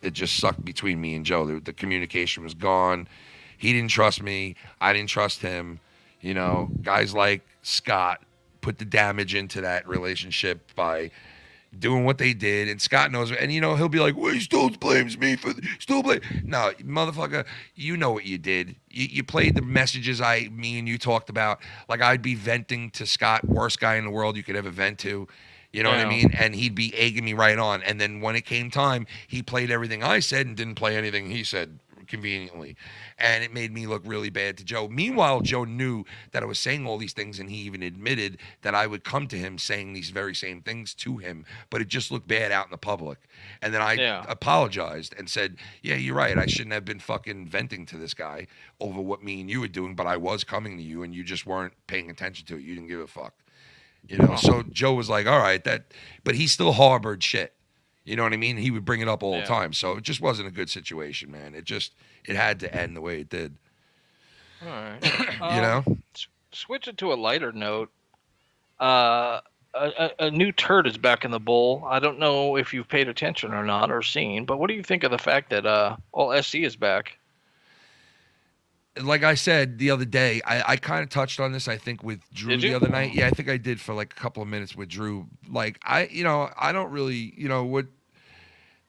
it just sucked between me and Joe. The communication was gone. He didn't trust me. I didn't trust him. You know, guys like Scott put the damage into that relationship by doing what they did, and Scott knows, and you know, he'll be like, well, he still blames me for no, motherfucker, you know what you did. You played the messages me and you talked about. Like, I'd be venting to Scott, worst guy in the world you could ever vent to, you know what I mean? And he'd be egging me right on, and then when it came time, he played everything I said and didn't play anything he said, conveniently, and it made me look really bad to Joe. Meanwhile, Joe knew that I was saying all these things, and he even admitted that I would come to him saying these very same things to him, but it just looked bad out in the public. And then I apologized and said, yeah, you're right, I shouldn't have been fucking venting to this guy over what me and you were doing, but I was coming to you and you just weren't paying attention to it. You didn't give a fuck, you know? So Joe was like, all right, but he still harbored shit. You know what I mean? He would bring it up all Yeah. the time. So it just wasn't a good situation, man. It had to end the way it did. All right. You know? Switch it to a lighter note. A new turd is back in the bowl. I don't know if you've paid attention or not or seen, but what do you think of the fact that all SC is back? Like I said the other day, I kind of touched on this, I think, with Drew Did the you? other night. Yeah, I think I did for like a couple of minutes with Drew. Like, I don't really,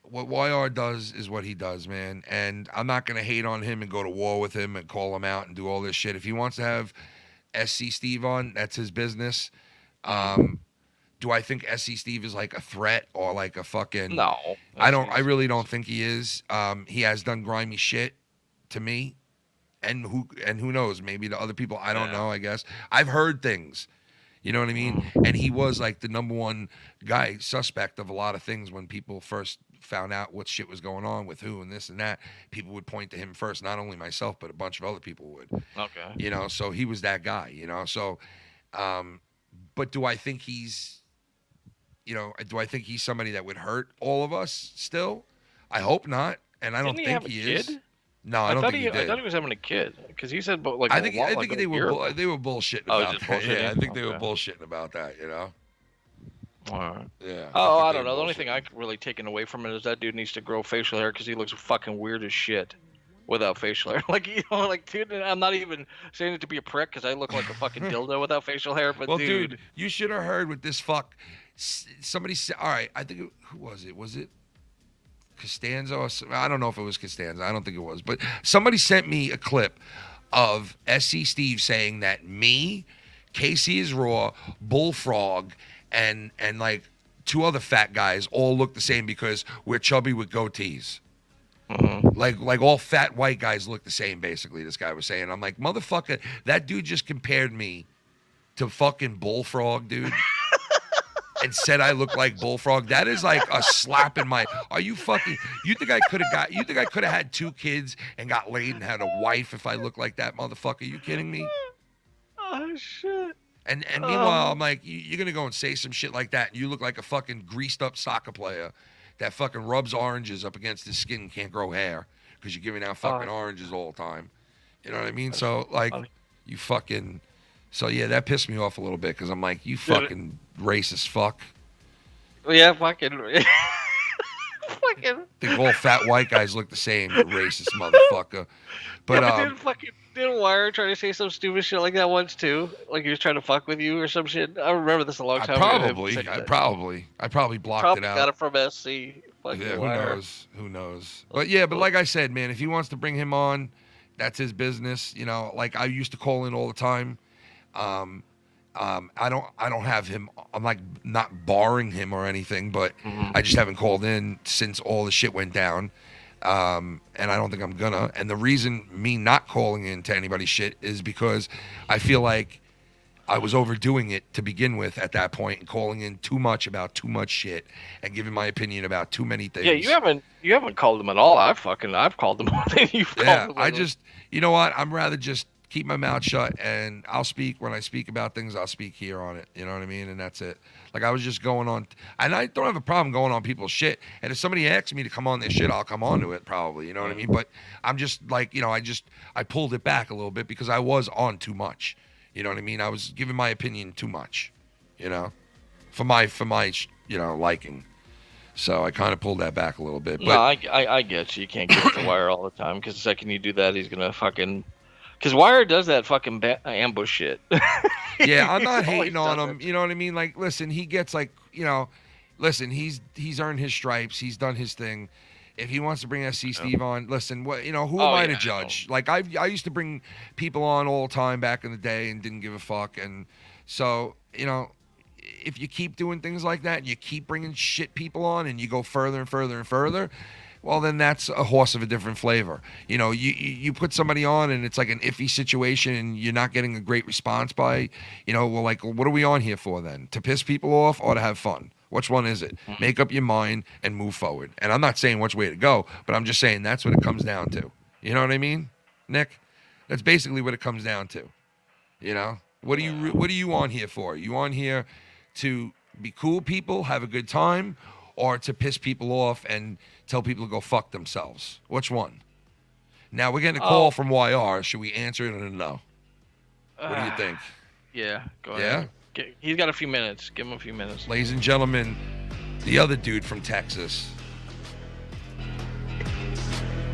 what YR does is what he does, man. And I'm not going to hate on him and go to war with him and call him out and do all this shit. If he wants to have SC Steve on, that's his business. Do I think SC Steve is like a threat or like a fucking... No. I really don't think he is. He has done grimy shit to me. And who knows? Maybe to other people, I don't know, I guess. I've heard things. You know what I mean? And he was like the number one guy, suspect of a lot of things when people first found out what shit was going on with who and this and that. People would point to him first, not only myself, but a bunch of other people would. Okay. So he was that guy, So, but do I think he's, somebody that would hurt all of us still? I hope not. And I don't Didn't he think have a he kid? is. No, I don't think he did. I thought he was having a kid because he said, like, I think they were bullshitting Oh, about just that. bullshitting? Yeah, I think they were Okay. bullshitting about that. All right. Yeah. Oh, think I they don't know. were The only thing bullshitting. I really taken away from it is that dude needs to grow facial hair because he looks fucking weird as shit without facial hair. Like, dude, I'm not even saying it to be a prick because I look like a fucking dildo without facial hair. But Well, dude, you should have heard with this fuck. Somebody said, all right, I think, who was it? Was it Costanza? I don't know if it was Costanza. I don't think it was. But somebody sent me a clip of SC Steve saying that me, Casey is Raw, Bullfrog, and like two other fat guys all look the same because we're chubby with goatees. Like all fat white guys look the same, basically, this guy was saying. I'm like, motherfucker, that dude just compared me to fucking Bullfrog, dude. And said I look like Bullfrog. That is like a slap in my... Are you fucking... You think I could have had 2 kids and got laid and had a wife if I looked like that, motherfucker? You kidding me? Oh, shit. And meanwhile, I'm like, you're going to go and say some shit like that, and you look like a fucking greased up soccer player that fucking rubs oranges up against his skin and can't grow hair because you're giving out fucking oranges all the time. You know what I mean? So, like, you fucking... So, yeah, that pissed me off a little bit because I'm like, you fucking racist fuck. Yeah, fucking. I think all fat white guys look the same, you racist motherfucker. But, didn't Wire try to say some stupid shit like that once too? Like he was trying to fuck with you or some shit? I remember this a long time ago. I probably blocked Probably it out. got it from SC. Fucking Yeah, Wire. who knows? But yeah, but like I said, man, if he wants to bring him on, that's his business. Like I used to call in all the time. I don't have him. I'm like not barring him or anything, but I just haven't called in since all the shit went down. And I don't think I'm gonna. And the reason me not calling in to anybody's shit is because I feel like I was overdoing it to begin with at that point and calling in too much about too much shit and giving my opinion about too many things. Yeah, you haven't called him at all. I've called him more than you've called him. I just, you know what? I'm rather just keep my mouth shut and I'll speak when I speak about things. I'll speak here on it. You know what I mean? And that's it. Like I was just going on, and I don't have a problem going on people's shit. And if somebody asks me to come on their shit, I'll come on to it probably. You know what I mean? But I'm just like, I pulled it back a little bit because I was on too much. You know what I mean? I was giving my opinion too much, for my liking. So I kind of pulled that back a little bit. But no, I get you. You can't get the Wire all the time because the second you do that, he's gonna fucking. Because Wire does that fucking ambush shit. Yeah, I'm not hating on him. You know what I mean? Like, listen, he gets like, listen, he's earned his stripes. He's done his thing. If he wants to bring SC Steve on, listen, who am I to judge? Like, I used to bring people on all the time back in the day and didn't give a fuck. And so, if you keep doing things like that and you keep bringing shit people on and you go further and further and further, well, then that's a horse of a different flavor. You put somebody on and it's like an iffy situation and you're not getting a great response by, well, like, what are we on here for then? To piss people off or to have fun? Which one is it? Make up your mind and move forward. And I'm not saying which way to go, but I'm just saying that's what it comes down to. You know what I mean, Nick? That's basically what it comes down to. What are you on here for? You on here to be cool people, have a good time, or to piss people off and tell people to go fuck themselves? Which one? Now we're getting a call from YR. Should we answer it or no? What do you think? Yeah, go ahead. He's got a few minutes. Give him a few minutes. Ladies and gentlemen, the other dude from Texas.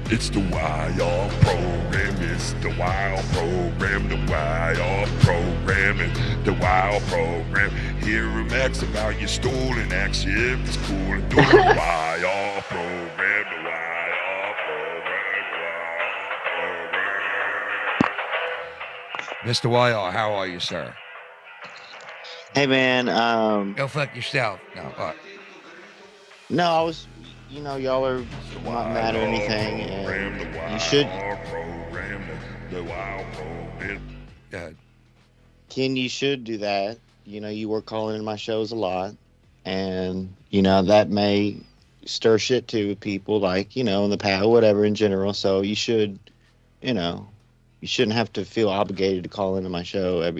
It's the YR program, it's the YR program, the YR program, and the YR program. Hear him ask about your stool and ask you if it's cool and do the YR program, the YR program, the YR program. Mr. YR, how are you, sir? Hey man, Go fuck yourself. No, what? no, I was, y'all are not mad or anything, and you should, The YR program. Go ahead. Ken, you should do that. You were calling in my shows a lot, and that may stir shit to people, like in the past, whatever in general. So you should, you shouldn't have to feel obligated to call into my show all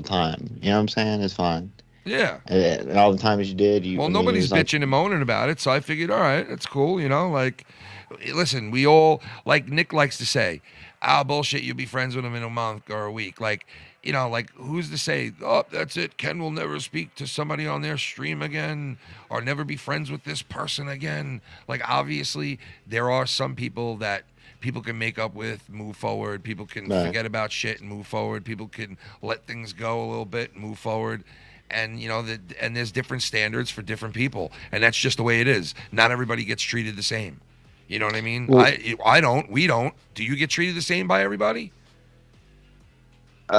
the time. You know what I'm saying? It's fine. Yeah. And all the time as you did, Nobody's bitching and moaning about it, so I figured, all right, that's cool, like, listen, we all, like Nick likes to say, bullshit, you'll be friends with him in a month or a week. Like, who's to say, oh, that's it, Ken will never speak to somebody on their stream again or never be friends with this person again. Like, obviously, there are some people that people can make up with, move forward. People can forget about shit and move forward. People can let things go a little bit and move forward. And and there's different standards for different people, and that's just the way it is. Not everybody gets treated the same. You know what I mean? Well, I don't. We don't. Do you get treated the same by everybody? It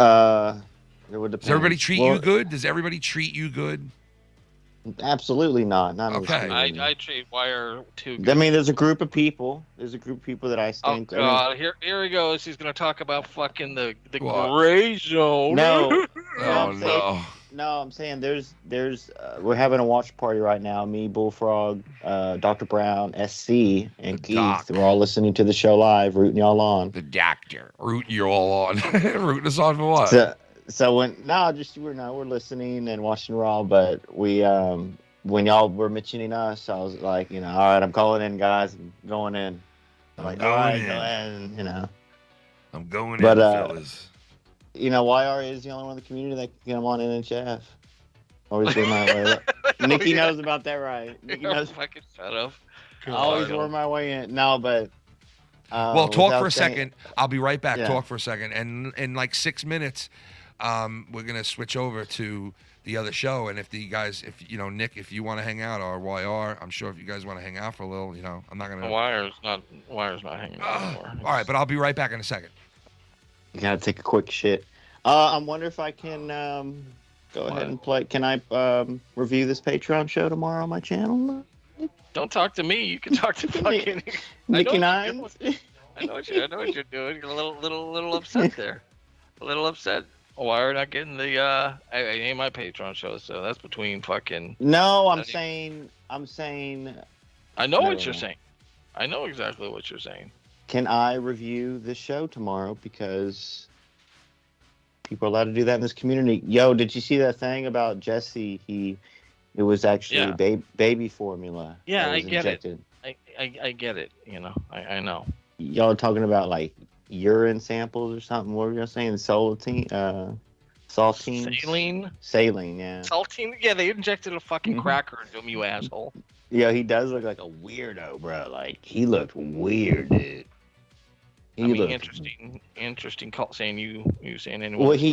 would depend. Does everybody treat you good? Does everybody treat you good? Absolutely not. Not Okay. I treat Wire too good. I mean, there's a group of people. That I Oh stand. God! Here he goes. He's gonna talk about fucking the What? gray zone. No. Oh no. No, I'm saying there's we're having a watch party right now. Me, Bullfrog, Dr. Brown, SC, and The Keith. doc. We're all listening to the show live, rooting y'all on. The doctor. Rooting you all on. Rooting us on for what? So we're listening and watching Raw, but we when y'all were mentioning us, I was like, all right, I'm calling in, guys, I'm going in. I'm like, all right, go ahead, I'm going But, in, fellas. YR is the only one in the community that can get him on NHF. Always been my way. Nikki knows about that, right? Nikki knows. Fucking shut up. I always work my way in. No, but. Well, talk without for a saying- second. I'll be right back. Yeah. Talk for a second. And in like 6 minutes, we're going to switch over to the other show. And if Nick, if you want to hang out, or YR, I'm sure if you guys want to hang out for a little, I'm not going to. Wire's not hanging out anymore. All right, but I'll be right back in a second. You gotta take a quick shit. I wonder if I can go ahead and play. Can I review this Patreon show tomorrow on my channel? Don't talk to me. You can talk to fucking Nicky I know Nines. I know what you're doing. You're a little upset there. A little upset. Why are not getting the I ain't my Patreon show, so that's between fucking. No, I'm saying. I know what you're saying. I know exactly what you're saying. Can I review this show tomorrow? Because people are allowed to do that in this community. Yo, did you see that thing about Jesse? It was actually baby formula. Yeah, that I was get injected. it. I get it. I know. Y'all are talking about like urine samples or something. What were you saying? Saltine. Saline, yeah. Saltine? Yeah, they injected a fucking cracker into him, you asshole. Yeah, he does look like a weirdo, bro. Like, he looked weird, dude. Interesting call saying you saying anyone. Well, he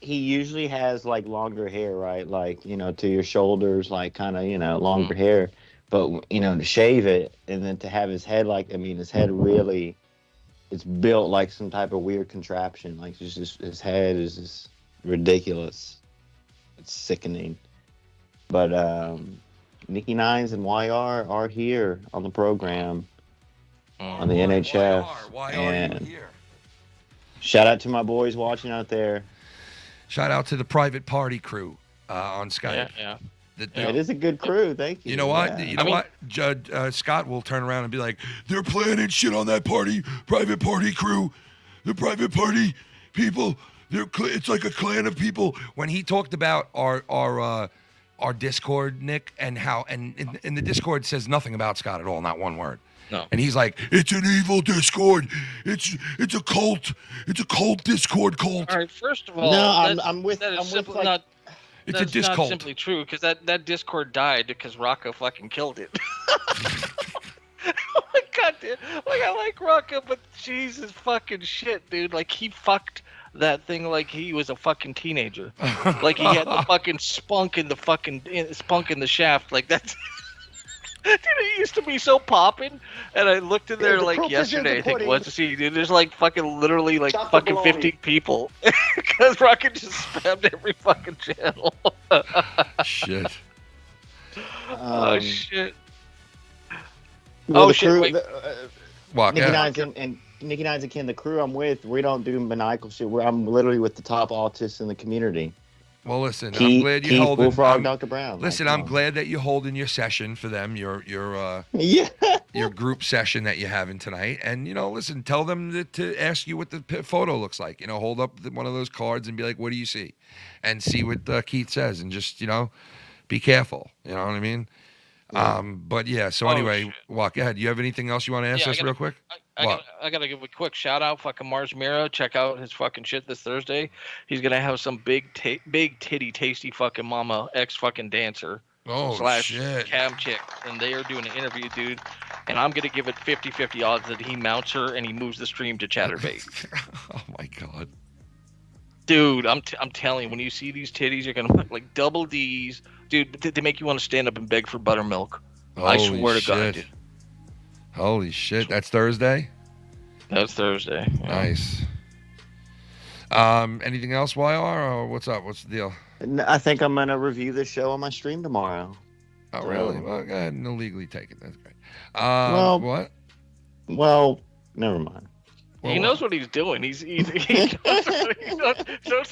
usually has like longer hair, right? Like, to your shoulders, like kind of, longer hair. But, to shave it and then to have his head his head really, it's built like some type of weird contraption. Like, it's just his head is just ridiculous. It's sickening. But Nicky Nines and YR are here on the program. On the NHF. Why are and you here? shout out to my boys watching out there. Shout out to the private party crew on Skype. Yeah. It is a good crew. Thank you. You know what? Yeah. Scott will turn around and be like, they're planning shit on that private party crew. The private party people, it's like a clan of people. When he talked about our our Discord, Nick, and how and the Discord says nothing about Scott at all, not one word. No. And he's like, it's an evil Discord. It's a cult. It's a cult Discord cult. All right, first of all, No, I'm with. that is I'm with simply like, not. It's That's a not Discult. simply true because that Discord died because Rocco fucking killed it. Oh my god, dude! Like I like Rocco, but Jesus fucking shit, dude! Like he fucked that thing like he was a fucking teenager. Like he had the fucking spunk in the shaft. Like that's. Dude, it used to be so popping, and I looked in there the like proof is in the yesterday. I think pudding. was to see, dude. There's like fucking literally like Chop the fucking bologna. 50 people because Rocket just spammed every fucking channel. Shit. Oh shit! Well, Oh, the shit, crew, wait. Walk Nicky out. Nines and Nicky Nines and Ken, the crew I'm with, we don't do maniacal shit. I'm literally with the top autists in the community. Well, listen, I'm Keith, glad you Keith, holding. Bullfrog, I'm- Dr. Brown. Listen, Like, I'm come on. glad that you're holding your session for them, your Yeah. your group session that you're having tonight. And, listen, tell them to ask you what the photo looks like. Hold up one of those cards and be like, what do you see? And see what Keith says. And just, be careful. You know what I mean? Yeah. But, yeah, so Oh, anyway, shit. Walk ahead. You have anything else you want to ask Yeah, I us gotta- real quick? I What? gotta give a quick shout out, fucking Mars Mira. Check out his fucking shit this Thursday. He's gonna have some big titty tasty fucking mama ex fucking dancer Oh, slash shit. cam chick, and they are doing an interview, dude. And I'm gonna give it 50-50 odds that he mounts her and he moves the stream to Chatterbait. Oh, my God. Dude, I'm telling you, when you see these titties, you're gonna look like double D's, dude. They make you want to stand up and beg for buttermilk. I Holy swear to shit. God, dude. Holy shit. That's Thursday? That's Thursday. Yeah. Nice. Anything else, YR, or what's up? What's the deal? I think I'm going to review this show on my stream tomorrow. Oh, So- really? Well, go ahead and illegally take it. That's great. Well- What? Well, never mind. Well, He knows what he's doing. He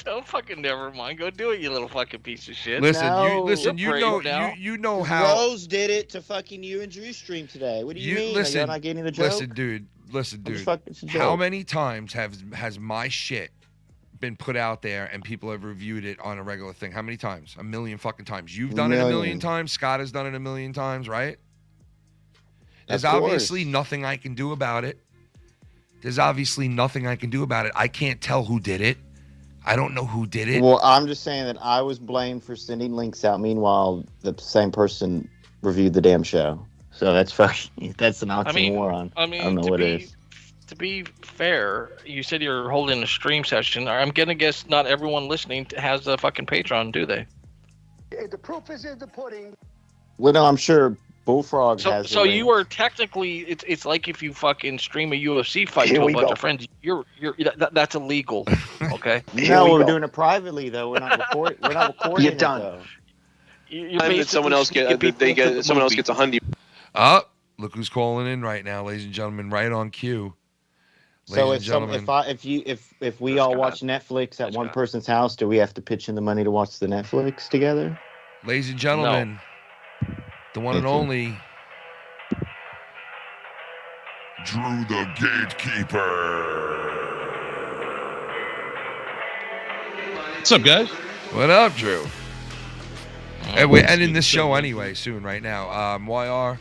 don't fucking never mind. Go do it, you little fucking piece of shit. Listen, No. You're brave now. you know how. Rose did it to fucking you and Drew's stream today. What do you, mean? listen, You're not getting the joke? listen, dude. Listen, I'm just dude. fucking- it's a How joke. many times has my shit been put out there and people have reviewed it on a regular thing? How many times? A million fucking times. You've done it a million Million. times. Scott has done it a million times, right? There's Of course. obviously nothing I can do about it. I can't tell who did it. I don't know who did it. Well, I'm just saying that I was blamed for sending links out. Meanwhile, the same person reviewed the damn show. So that's fucking. That's an oxymoron. I mean, I don't know to what be it is. to be fair, you said you're holding a stream session. I'm gonna guess not everyone listening has a fucking Patreon, do they? The proof is in the pudding. Well, no, I'm sure Bullfrog So, has. so the you link. are technically, it's like if you fucking stream a UFC fight Here to a we bunch go. of friends, that's illegal, okay? No, we're doing it privately though. We're not recording. We're not recording. You're done. It, though. You're Time that someone else basically sneaking people into the someone else movie. gets a hundy. Oh, look who's calling in right now, ladies and gentlemen, right on cue. So Ladies and gentlemen. if we all watch Netflix at one person's house, do we have to pitch in the money to watch the Netflix together? Ladies and gentlemen, the one and Thank you. only Drew the Gatekeeper. What's up, guys? What up, Drew? Hey, we're ending this show anyway soon, right now. YR,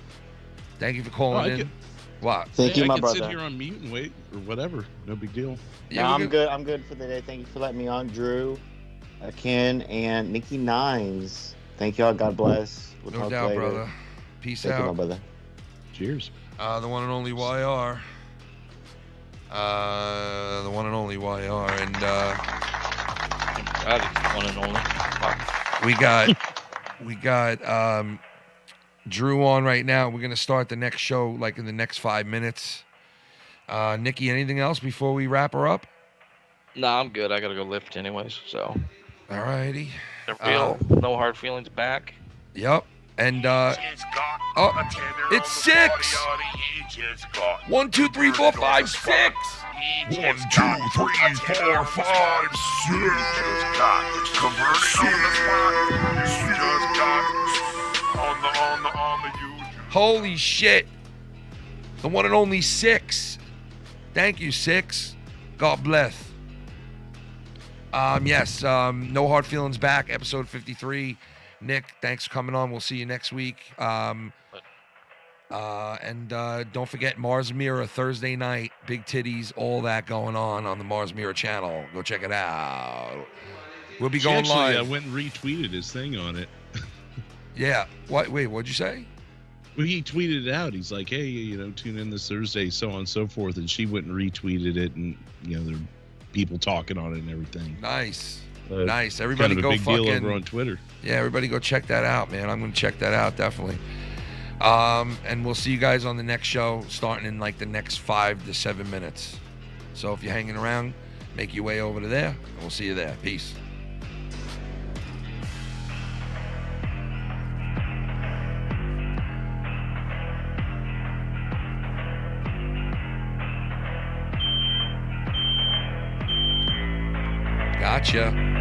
thank you for calling in. What? Thank you, I my can brother. sit here on mute and wait or whatever. No big deal. Yeah, No, we're I'm good. good. I'm good for the day. Thank you for letting me on, Drew, Ken, and Nicky Nines. Thank y'all. God bless. We'll No talk doubt, later. brother. Peace Thank you, my out. brother. Cheers. The one and only YR. The one and only YR. And God, it's one and only. Fuck. we got Drew on right now. We're gonna start the next show like in the next 5 minutes. Nicky, anything else before we wrap her up? Nah, I'm good. I gotta go lift anyways. So, Alrighty. no hard feelings back. Yep. And Oh, it's 6. 1, 2, 3, 4, 5, 6. 1, 2, 3, 4, 5, 6. Converting on the YouTube. Holy shit. The one and only 6. Thank you, 6. God bless. Yes, No Hard Feelings back, episode 53. Nick, thanks for coming on. We'll see you next week. And don't forget Mars Mirror Thursday night, big titties, all that going on the Mars Mirror channel. Go check it out. We'll be going live. I went and retweeted his thing on it. Yeah. What? Wait, what'd you say? Well, he tweeted it out. He's like, hey, tune in this Thursday, so on and so forth. And she went and retweeted it, and there are people talking on it and everything. Nice. Nice. Everybody kind of go a big fucking deal over on Twitter. Yeah, everybody go check that out, man. I'm gonna check that out definitely. And we'll see you guys on the next show, starting in like the next 5 to 7 minutes. So if you're hanging around, make your way over to there, and we'll see you there. Peace. Gotcha.